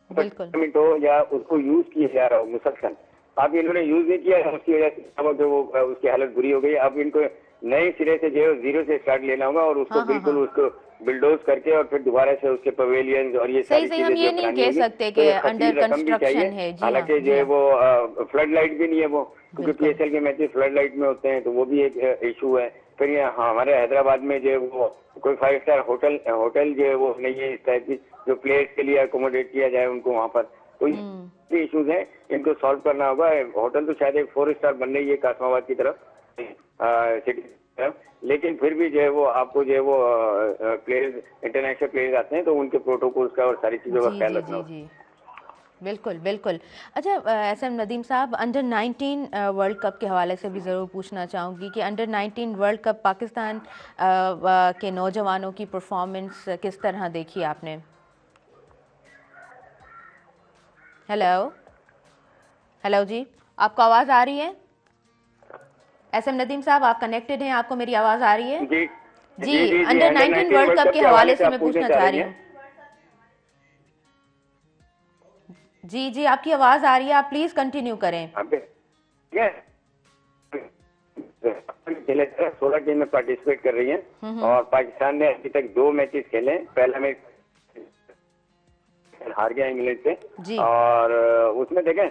बिल्कुल। हो या उसको यूज किया जा रहा हो मुसलसल। अब इन्होंने यूज नहीं किया है, उसकी वजह से जो वो उसकी हालत बुरी हो गई। अब इनको नए सिरे से जो है जीरो से स्टार्ट लेना होगा और उसको हाँ, हाँ, बिल्कुल हाँ। उसको बिल्डोज करके और फिर दोबारा से उसके पवेलियंस और ये सही सारी सही, हम चीजें ये जो नहीं बनानी कह होगी। सकते तो कि ये अंडर खर्चीली रकम भी चाहिए। कंस्ट्रक्शन है। जी हाँ, हालांकि जो जी है हाँ। वो फ्लड लाइट भी नहीं है वो, क्योंकि बिल्कुल। पीएसएल के मैचेस फ्लड लाइट में होते हैं, तो वो भी एक इशू है। फिर ये हमारे हैदराबाद में जो है वो कोई 5 स्टार होटल जो है वो नहीं है इस टाइप की जो प्लेयर्स के लिए अकोमोडेट किया जाए उनको वहाँ पर। तो ये इश्यूज हैं, इनको सॉल्व करना होगा। होटल तो शायद एक 4 स्टार बन रही है कासमाबाद की तरफ, सिटी की तरफ, लेकिन फिर भी जो है वो आपको जो है वो प्लेयर्स, इंटरनेशनल प्लेयर्स आते हैं तो उनके प्रोटोकॉल्स का और सारी चीजों का जी, ख्याल जी, रखना जी, होगा। जी। बिल्कुल, बिल्कुल। अच्छा, एसएम नदीम साहब, अंडर 19 वर्ल्ड कप के हवाले से भी ज़रूर पूछना चाहूँगी कि अंडर 19 वर्ल्ड कप पाकिस्तान के नौजवानों की परफॉर्मेंस किस तरह देखी आपने? हेलो, हेलो जी, आपको आवाज़ आ रही है? एसएम नदीम साहब, आप कनेक्टेड हैं? आपको मेरी आवाज़ आ रही है? जी जी, जी जी जी, अंडर अंडर 19 19 वर्ल्ड वर्ल्ड कप कप के के हवाले से आप मैं पूछना पूछना चाह चाह रही रही हैं? हूँ। जी, जी, आपकी आवाज़ आ रही है, आप प्लीज़ कंटिन्यू करें। ठीक है, खेले 16 टीमें पार्टिसिपेट कर रही हैं और पाकिस्तान ने अभी तक 2 मैचेस खेले। पहला मैच हार गया इंग्लैंड से जी। और उसमें देखें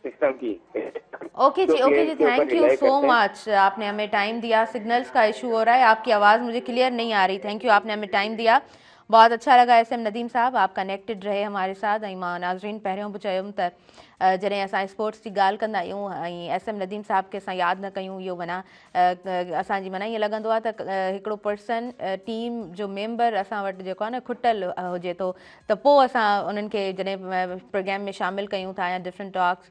सिस्टम की ओके जी, ओके जी, प्लेयर्स के ऊपर थैंक यू रिलाई सो करते हैं। मच। आपने हमें टाइम दिया। सिग्नल्स का इशू हो रहा है, आपकी आवाज़ मुझे क्लियर नहीं आ रही। थैंक यू, आपने हमें टाइम दिया। बहुत अच्छा लगा। एसएम नदीम साहब, आप कनेक्टेड रहे हमारे साथ। ऐं मां नाज़रीन पहिरियों बि चयुमि त जॾहिं असां स्पोर्ट्स जी ॻाल्हि कंदा आहियूं ऐं एसएम नदीम साहब खे असां यादि न कयूं, इहो माना असांजी माना ईअं लॻंदो आहे त हिकिड़ो पर्सन टीम जो मेंबर असां वटि जेको आहे न खुटल हुजे थो, त पोइ असां उन्हनि खे जॾहिं प्रोग्राम में शामिलु कयूं था या डिफरेंट टॉक्स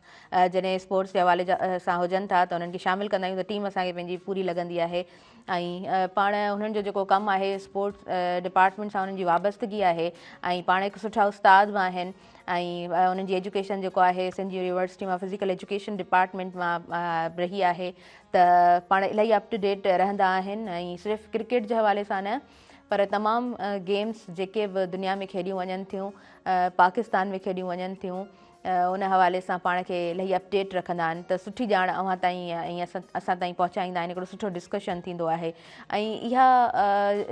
जॾहिं स्पोर्ट्स जे हवाले सां हुजनि था त उन्हनि खे शामिलु कंदा आहियूं त टीम असांखे पंहिंजी पूरी लॻंदी आहे। ऐं पाण हुननि जो जेको कमु आहे स्पोर्ट्स डिपार्टमेंट सां उन्हनि जी वाबस्तगी आहे ऐं पाण हिकु सुठा उस्ताद बि आहिनि ऐं उन्हनि जी एजुकेशन जेको आहे सिंध यूनिवर्सिटी मां फिज़िकल एजुकेशन डिपार्टमेंट मां रही आहे, त पाण इलाही अप टू डेट रहंदा आहिनि ऐं सिर्फ़ु क्रिकेट जे हवाले सां न पर तमामु गेम्स जेके बि दुनिया में खेॾियूं वञनि थियूं, पाकिस्तान में खेॾियूं वञनि थियूं, उन हवाले सां पाण खे इलाही अपडेट रखंदा आहिनि। त सुठी ॼाण अव्हां ताईं ऐं असां ताईं पहुचाईंदा आहिनि। हिकिड़ो सुठो डिस्कशन थींदो आहे ऐं इहा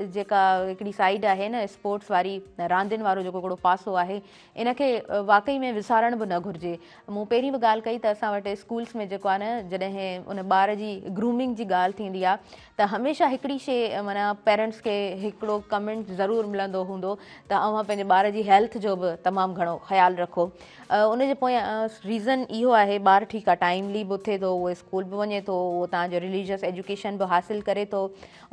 जेका हिकिड़ी साइड आहे न स्पोर्ट्स वारी, रांदियुनि वारो जेको हिकिड़ो पासो आहे, इनखे वाकई में विसारणु बि न घुरिजे। मूं पहिरीं बि ॻाल्हि कई त असां वटि स्कूल्स में जेको आहे न जॾहिं उन ॿार जी ग्रूमिंग जी ॻाल्हि थींदी आहे त हमेशह हिकिड़ी शइ माना पेरेंट्स खे हिकिड़ो कमेंट ज़रूरु मिलंदो हूंदो त अव्हां पंहिंजे ॿार जी हेल्थ जो बि तमामु घणो ख़्यालु रखो। उनजे पोयां रीज़न इहो आहे, ॿारु ठीकु आहे टाइमली बि उथे थो, उहो स्कूल बि वञे थो, उहो तव्हांजो रिलीजियस एजुकेशन बि हासिलु करे थो,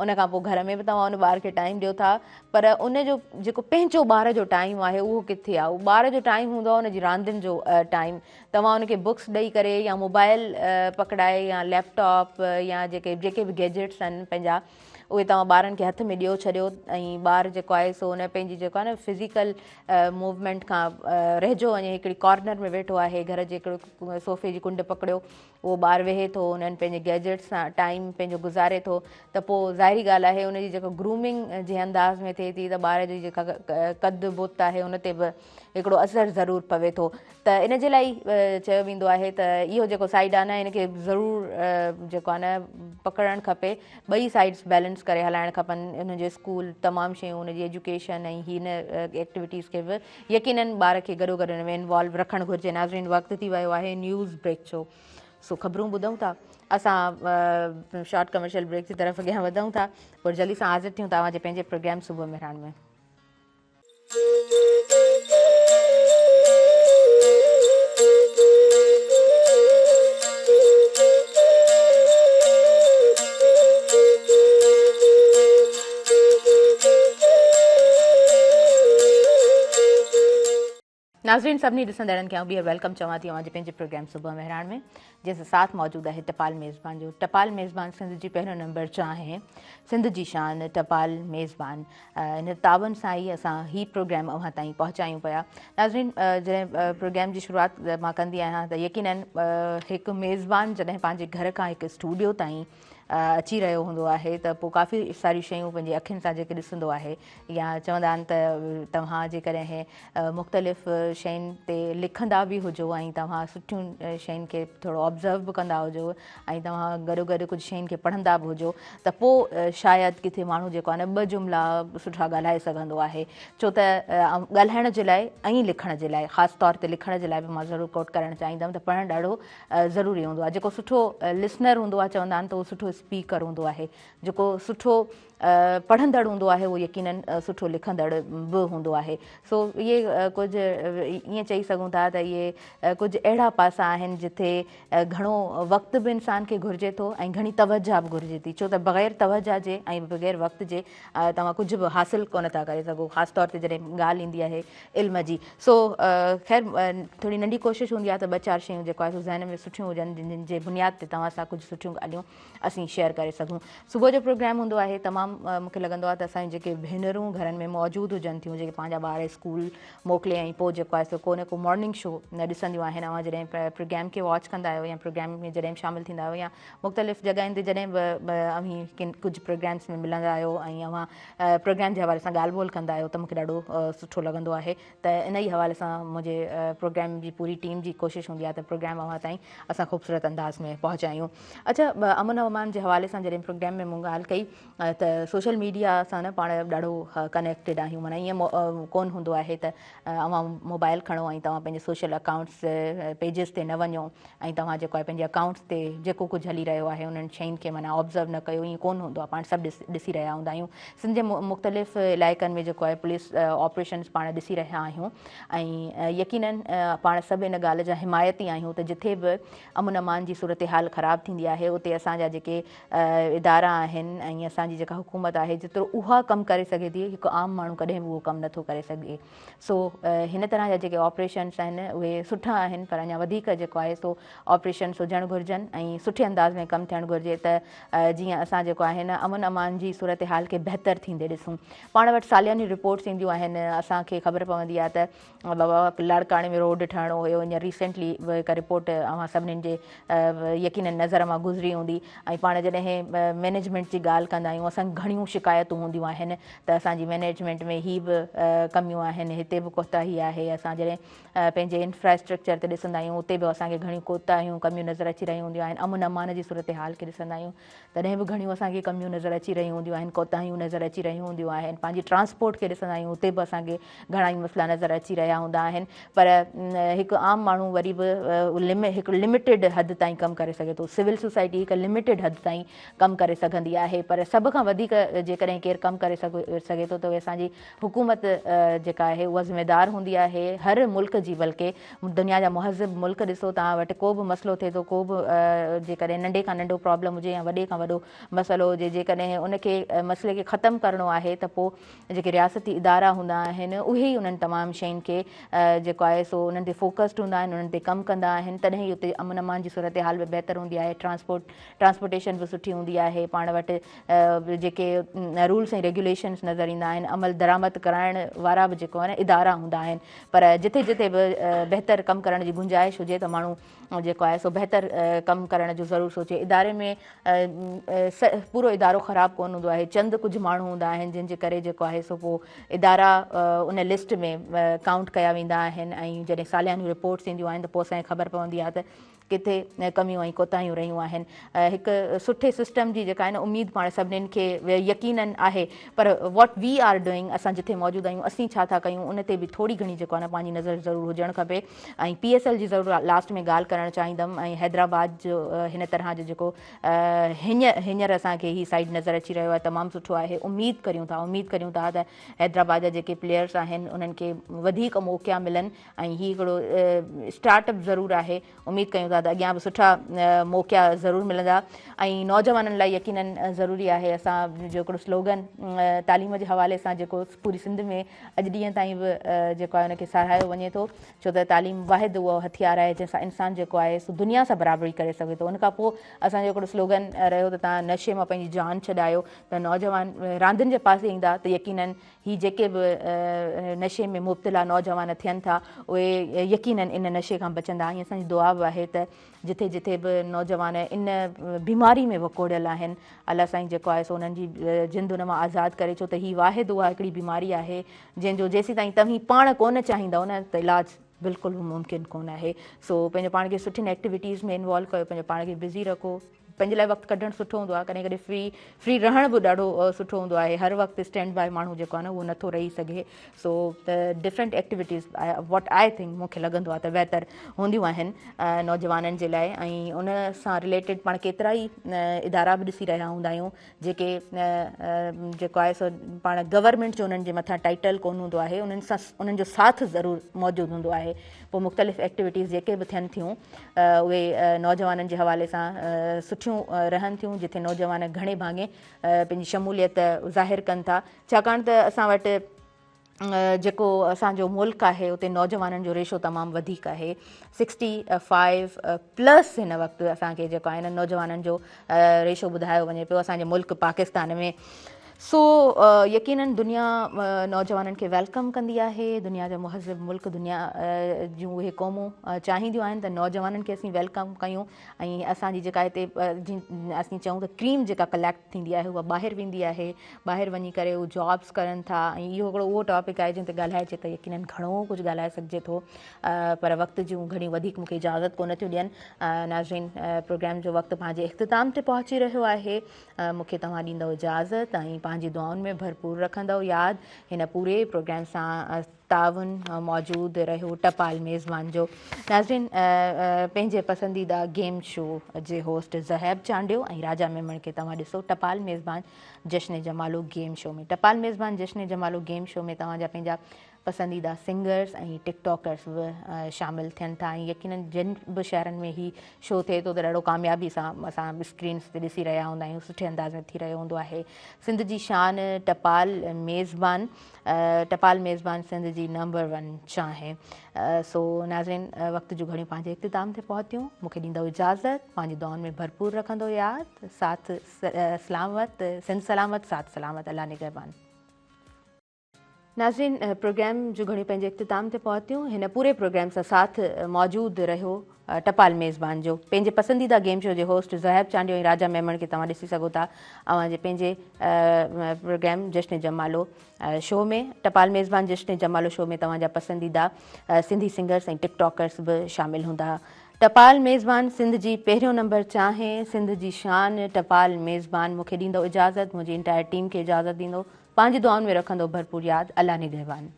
उन खां पोइ घर में बि तव्हां उन ॿार खे टाइम ॾियो था, पर उनजो जेको पंहिंजो ॿार जो टाइम आहे उहो किथे आहे? उहो ॿार जो टाइम हूंदो आहे उनजी रांदियुनि जो टाइम। तव्हां उनखे बुक्स ॾेई करे या मोबाइल पकड़ाए या लैपटॉप या जेके बि गैजेट्स आहिनि पंहिंजा, उहे तव्हां ॿारनि खे हथ में ॾियो छॾियो ऐं ॿारु जेको आहे सो उन पंहिंजी जेको आहे न फिज़िकल मूवमेंट खां रहिजो वञे। हिकिड़ी कॉर्नर में वेठो आहे, घर जे हिकिड़ो सोफ़े जी कुंड पकड़ियो, उहो ॿारु वेहे थो, उन्हनि पंहिंजे गैजेट्स सां टाइम पंहिंजो गुज़ारे थो, त पोइ ज़ाहिरी ॻाल्हि आहे उनजी जेको ग्रूमिंग जे अंदाज़ में थिए थी त ॿार जी जेका कद बुत आहे उन ते बि हिकिड़ो असरु ज़रूरु पवे थो। त इन जे लाइ चयो वेंदो आहे त इहो जेको साइड आहे न इनखे ज़रूरु जेको आहे न पकड़णु खपे। ॿई साइड्स बैलेंस करे हलाइणु खपनि। उनजो स्कूल तमामु शयूं, उनजी एजुकेशन ऐं हिन एक्टिविटीज़ खे बि यकीननि ॿार खे गॾो गॾु हिन में इन्वॉल्व रखणु घुरिजे। नाज़रीन, वक़्तु थी वियो आहे न्यूज़ ब्रेक जो, सो ख़बरूं ॿुधूं था। असां शॉर्ट कमर्शियल ब्रेक जी तरफ़ अॻियां वधूं था, पोइ जल्दी सां हाज़िर थियूं तव्हांजे पंहिंजे प्रोग्राम सुबुह मेहरान में। नाज़रीन सभिनी ॾिसंदड़नि खे ॿीहर वेलकम चवां थी जे पंहिंजे प्रोग्राम सुबुह मेहरान में, जंहिंसां साथ मौजूदु आहे टपाल मेज़बान जो। टपाल मेज़बान सिंध जी पहिरियों नंबर चाहे सिंध जी शान टपाल मेज़बान, इन तावन सां ई असां ही प्रोग्राम अव्हां ताईं पहुचायूं पिया। नाज़रीन जॾहिं प्रोग्राम जी शुरूआति मां कंदी आहियां त यकीनन हिकु मेज़बान जॾहिं पंहिंजे घर खां हिकु स्टूडियो ताईं अची रहियो हूंदो आहे त पोइ काफ़ी सारियूं शयूं पंहिंजी अखियुनि सां जेके ॾिसंदो आहे, या चवंदा आहिनि त तव्हां जेकॾहिं मुख़्तलिफ़ शयुनि ते लिखंदा बि हुजो ऐं तव्हां सुठियूं शयुनि खे थोरो ऑब्ज़र्व बि कंदा हुजो ऐं तव्हां गॾो गॾु कुझु शयुनि खे पढ़ंदा बि हुजो त पोइ शायदि किथे माण्हू जेको आहे न ॿ जुमिला सुठा ॻाल्हाए सघंदो आहे। छो त ॻाल्हाइण जे लाइ ऐं लिखण जे लाइ, ख़ासि तौर ते लिखण जे लाइ बि मां ज़रूरु कोट करणु चाहींदमि त पढ़णु ॾाढो ज़रूरी हूंदो आहे। जेको सुठो लिसनर हूंदो आहे, चवंदा आहिनि त उहो सुठो स्पीकर हूंदो आहे। जेको सुठो पढ़ंदड़ हूंदो आहे उहो यकीनन सुठो लिखंदड़ बि हूंदो आहे। सो इहे कुझु ईअं चई सघूं था त इहे कुझु अहिड़ा पासा आहिनि जिथे घणो वक़्तु बि इंसान खे घुरिजे थो ऐं घणी तवजा बि घुरिजे थी। छो त बग़ैर तवजा जे ऐं बग़ैर वक़्त जे तव्हां कुझु बि हासिलु कोन था करे सघो, ख़ासि तौर ते जॾहिं ॻाल्हि ईंदी आहे इल्म जी। सो ख़ैर थोरी नंढी कोशिशि हूंदी आहे त ॿ चारि शयूं जेको आहे सो ज़हन में सुठियूं हुजनि, जिन जे बुनियाद ते तव्हां सां कुझु सुठियूं ॻाल्हियूं असीं शेयर करे सघूं। सुबुह जो प्रोग्राम हूंदो आहे, तमामु मूंखे लॻंदो आहे त असांजी जेके भेनरूं घरनि में मौजूदु हुजनि थियूं, जेके पंहिंजा ॿार स्कूल मोकिले ऐं पोइ जेको आहे सो को न को मॉर्निंग शो न ॾिसंदियूं आहिनि। अव्हां जॾहिं प्रोग्राम खे वॉच कंदा आहियो या प्रोग्राम में जॾहिं शामिलु थींदा आहियो या मुख़्तलिफ़ जॻहियुनि ते जॾहिं बि किन कुझु प्रोग्राम्स में मिलंदा आहियो ऐं अव्हां प्रोग्राम जे हवाले सां ॻाल्हि ॿोल कंदा आहियो त मूंखे ॾाढो सुठो लॻंदो आहे। त इन ई हवाले सां मुंहिंजे प्रोग्राम जी पूरी टीम जी कोशिशि हूंदी आहे त प्रोग्राम अव्हां ताईं असां ख़ूबसूरत अंदाज़ में पहुचायूं। अच्छा, अमन अमान जे हवाले सां जॾहिं प्रोग्राम में मूं ॻाल्हि कई त सोशल मीडिया सां न पाण ॾाढो कनेक्टेड आहियूं। माना ईअं कोन हूंदो आहे त अव्हां मोबाइल खणो ऐं तव्हां पंहिंजे सोशल अकाउंट्स पेजिस ते न वञो ऐं तव्हां जेको आहे पंहिंजे अकाउंट्स ते जेको कुझु हली रहियो आहे उन्हनि शयुनि खे माना ऑब्ज़र्व न कयो, ईअं कोन हूंदो आहे। पाण सभु ॾिसी रहिया हूंदा आहियूं। सिंध जे मुख़्तलिफ़ इलाइक़नि में जेको आहे पुलिस ऑपरेशन्स पाण ॾिसी रहिया आहियूं ऐं यकीनन पाण सभु इन ॻाल्हि जा हिमायती आहियूं त जिथे बि अमन अमान जी सूरत हाल ख़राबु थींदी आहे उते असांजा जेके इदारा आहिनि ऐं असांजी जेका हुकूमत आहे जेतिरो उहा कमु करे सघे थी, हिकु आम माण्हू कॾहिं बि उहो कमु नथो करे सघे। सो हिन तरह जा जेके ऑपरेशन्स आहिनि उहे सुठा आहिनि, पर अञा वधीक जेको आहे सो ऑपरेशन्स हुजणु घुरिजनि ऐं सुठे अंदाज़ में कमु थियणु घुरिजे त जीअं असां जेको आहे न अमन अमान जी सूरत हाल खे बहितर थींदे ॾिसूं। पाण वटि सालियानी रिपोर्ट्स ईंदियूं आहिनि, असांखे ख़बर पवंदी आहे त बाबा लाड़काणे में रोड ठहिणो हुयो। हींअर रिसेंटली हिकु रिपोर्ट अव्हां सभिनीनि जे यकीनन नज़र मां गुज़री हूंदी। ऐं पाण जॾहिं मैनेजमेंट जी ॻाल्हि कंदा आहियूं, असांखे घणियूं शिकायतूं हूंदियूं आहिनि त असांजी मैनेजमेंट में ही बि कमियूं आहिनि, हिते बि कोताही आहे। असां जॾहिं पंहिंजे इंफ्रास्ट्रक्चर ते ॾिसंदा आहियूं उते बि असांखे घणियूं कोताहियूं कमियूं नज़र अची रहियूं हूंदियूं आहिनि। अमन अमान जी सूरत हाल खे ॾिसंदा आहियूं तॾहिं बि घणियूं असांखे कमियूं नज़र अची रहियूं हूंदियूं आहिनि, कोताहियूं नज़र अची रहियूं हूंदियूं आहिनि। पंहिंजी ट्रांसपोर्ट खे ॾिसंदा आहियूं उते बि असांखे घणा ई मसइला नज़र अची रहिया हूंदा आहिनि। पर हिकु आम माण्हू वरी बि हिकु लिमिटेड हद ताईं कमु करे सघे थो। सिविल सोसाइटी हिकु लिमिटेड हद ताईं कमु करे सघंदी आहे, पर सभ खां वधीक जेकॾहिं केरु कमु करे सघे थो त उहे असांजी हुकूमत जेका आहे उहा ज़िम्मेदार हूंदी आहे हर मुल्क जी। बल्कि दुनिया जा मुहज़िब मुल्क ॾिसो, तव्हां वटि को बि मसइलो थिए थो, को बि जेकॾहिं नंढे खां नंढो प्रॉब्लम हुजे या वॾे खां वॾो मसइलो हुजे, जेकॾहिं उनखे मसइले खे ख़तमु करिणो आहे त पोइ जेके रियासती इदारा हूंदा आहिनि उहे ई उन्हनि तमामु शयुनि खे जेको आहे सो उन्हनि ते फोकस्ड हूंदा आहिनि, उन्हनि ते कमु कंदा आहिनि, तॾहिं ई उते अमन अमान जी सूरत हाल बि बहितर हूंदी आहे। ट्रांसपोर्टेशन बि सुठी हूंदी आहे। पाण वटि जेके रूल्स ऐं रेगुलेशन्स नज़र ईंदा आहिनि, अमल दरामद कराइण वारा बि जेको आहे न इदारा हूंदा आहिनि। पर जिथे जिथे बि बहितर कमु करण जी गुंजाइश हुजे त माण्हू जेको आहे सो बहितर कमु करण जो ज़रूरु सोचे। इदारे में पूरो इदारो ख़राबु कोन हूंदो आहे, चंद कुझु माण्हू हूंदा आहिनि जिन जे करे जेको आहे सो पोइ इदारा उन लिस्ट में काउंट कया वेंदा आहिनि ऐं जॾहिं सालियानी रिपोर्ट्स ईंदियूं आहिनि त पोइ असांखे ख़बर पवंदी आहे त किथे कमियूं ऐं कोताहियूं रहियूं आहिनि। हिकु सुठे सिस्टम जी जेका आहे न उमेदु पाण सभिनीनि खे यकीनन आहे, पर वॉट वी आर डूइंग, असां जिथे मौजूदु आहियूं असीं छा था कयूं उन ते बि थोरी घणी जेको आहे न पंहिंजी नज़र ज़रूरु हुजणु खपे। ऐं PSL जी ज़रूरु लास्ट में ॻाल्हि करणु चाहींदमि ऐं हैदराबाद जो हिन तरह जो जेको हींअर असांखे ही साइड नज़र अची रहियो आहे तमामु सुठो आहे। उमेदु करियूं था त हैदराबाद जा जेके प्लेयर्स आहिनि उन्हनि खे वधीक मौक़ा मिलनि ऐं ही हिकिड़ो स्टार्टअप ज़रूरु आहे। उमेदु कयूं था था त अॻियां बि सुठा मौक़ा ज़रूरु मिलंदा ऐं नौजवाननि लाइ यकीनन ज़रूरी आहे असां जो हिकिड़ो स्लोगन तालीम जे हवाले सां जेको पूरी सिंध में अॼु ॾींहं ताईं बि जेको आहे हुनखे साराहियो वञे थो छो त तालीम वाहिद उहो हथियार आहे जंहिंसां इंसान जेको आहे सो दुनिया सां बराबरी करे सघे थो। उन खां पोइ असांजो हिकिड़ो स्लोगन रहियो त तव्हां नशे मां पंहिंजी जान छॾायो त नौजवान रांदियुनि जे पासे ईंदा त यकीनन ही जेके बि नशे में मुब्तला नौजवान थियनि था उहे यकीनन इन नशे खां बचंदा। ऐं असांजी दुआ बि आहे त जिथे जिथे बि नौजवान इन बीमारी में वकोड़ियल आहिनि अलाह साईं जेको आहे सो उन्हनि जी जिंद उन मां आज़ादु करे छो त ही वाहिद उहा हिकिड़ी बीमारी आहे जंहिंजो जेसीं ताईं तव्हीं पाण कोन चाहींदव न त इलाजु बिल्कुलु मुमकिन कोन आहे। सो पंहिंजे पाण खे सुठियुनि एक्टिविटीज़ में इन्वॉल्व कयो, पंहिंजे पाण खे बिज़ी रखो, पंहिंजे लाइ वक़्तु कढणु सुठो हूंदो आहे, कॾहिं कॾहिं फ्री रहण बि ॾाढो सुठो हूंदो आहे। हर वक़्तु स्टैंड बाय माण्हू जेको आहे न उहो नथो रही सघे। सो त different activities what I think मूंखे लॻंदो आहे त बहितर हूंदियूं आहिनि नौजवाननि जे लाइ। ऐं उन सां रिलेटेड पाण केतिरा ई इदारा बि ॾिसी रहिया हूंदा आहियूं जेके जेको आहे सो पाण गवर्नमेंट जो उन्हनि जे मथां टाइटल कोन हूंदो आहे, उन्हनि सां उन्हनि जो साथ ज़रूरु मौजूदु हूंदो आहे। पोइ मुख़्तलिफ़ एक्टिविटीज़ जेके बि थियनि थियूं उहे नौजवाननि जे हवाले सां सुठियूं रहनि थियूं जिथे नौजवान घणे भाङे पंहिंजी शमूलियत ज़ाहिर कनि था छाकाणि त असां वटि जेको असांजो मुल्क आहे उते नौजवाननि जो रेशो तमामु वधीक आहे। 65+ हिन वक़्तु असांखे जेको आहे न नौजवाननि जो रेशो ॿुधायो वञे पियो असांजे मुल्क पाकिस्तान में। सो यकीनन दुनिया नौजवाननि खे वेलकम कंदी आहे। दुनिया जो मुहज़िब मुल्क दुनिया जूं उहे क़ौमूं चाहींदियूं आहिनि त नौजवाननि खे असीं वेलकम कयूं ऐं असांजी जेका हिते असीं चऊं त क्रीम जेका कलेक्ट थींदी आहे उहा ॿाहिरि वेंदी आहे, ॿाहिरि वञी करे उहे जॉब्स करनि था। ऐं इहो हिकिड़ो उहो टॉपिक आहे जिन ते ॻाल्हाइजे त यकीनन घणो कुझु ॻाल्हाए सघिजे थो पर वक़्त जूं घणी वधीक मूंखे इजाज़त कोन थियूं ॾियनि। नाज़रीन प्रोग्राम जो वक़्तु पंहिंजे इख़्तिताम ते पहुची रहियो आहे। मूंखे तव्हां ॾींदव इजाज़त ऐं पंहिंजी दुआउनि में भरपूर रखंदव यादि। हिन पूरे प्रोग्राम सां ताउन मौजूदु रहियो टपाल मेज़बान जो। नाज़रीन पंहिंजे पसंदीदा गेम शो जे होस्ट ज़हैब चांडियो ऐं राजा मेमण खे तव्हां ॾिसो टपाल मेज़बान जश्न जमालो गेम शो में। टपाल मेज़बान जश्न जमालो गेम शो में तव्हांजा पंहिंजा पसंदीदा सिंगर्स ऐं टिकटॉकर्स बि शामिलु थियनि था ऐं यकीनन जिन बि शहरनि में ही शो थिए थो त ॾाढो कामयाबी सां असां स्क्रीन्स ते ॾिसी रहिया हूंदा आहियूं, सुठे अंदाज़ में थी रहियो हूंदो आहे। सिंध जी शान टपाल मेज़बान सिंध जी नंबर 1 चाहे। सो नाज़रीन वक़्त जूं घणियूं पंहिंजे इख़्तिताम ते पहुतियूं। मूंखे ॾींदव इजाज़त, पंहिंजी दुआउनि में भरपूर रखंदो यादि। साथ सलामत, सिंध सलामत, साथ सलामत, अल्लाह निगहबान। नाज़रीन प्रोग्राम जूं घणियूं पंहिंजे इख़्तिताम ते पहुतियूं। हिन पूरे प्रोग्राम सां साथ मौजूदु रहियो टपाल मेज़बान जो। पंहिंजे पसंदीदा गेम शो जे होस्ट ज़हैब चांडियो ऐं राजा मेमण खे तव्हां ॾिसी सघो था अवां पंहिंजे प्रोग्राम जश्न जमालो शो में। टपाल मेज़बान जश्न जमालो शो में तव्हांजा पसंदीदा सिंधी सिंगर्स ऐं टिकटॉकर्स बि शामिलु हूंदा। टपाल मेज़बान सिंध जी पहिरियों नंबर चाहे, सिंध जी शान टपाल मेज़बान मूंखे ॾींदो इजाज़त, मुंहिंजी इंटायर टीम खे इजाज़त ॾींदो, पंहिंजी दुआउनि में रखंदो भरपूर यादि। अल्लाह निगहबान।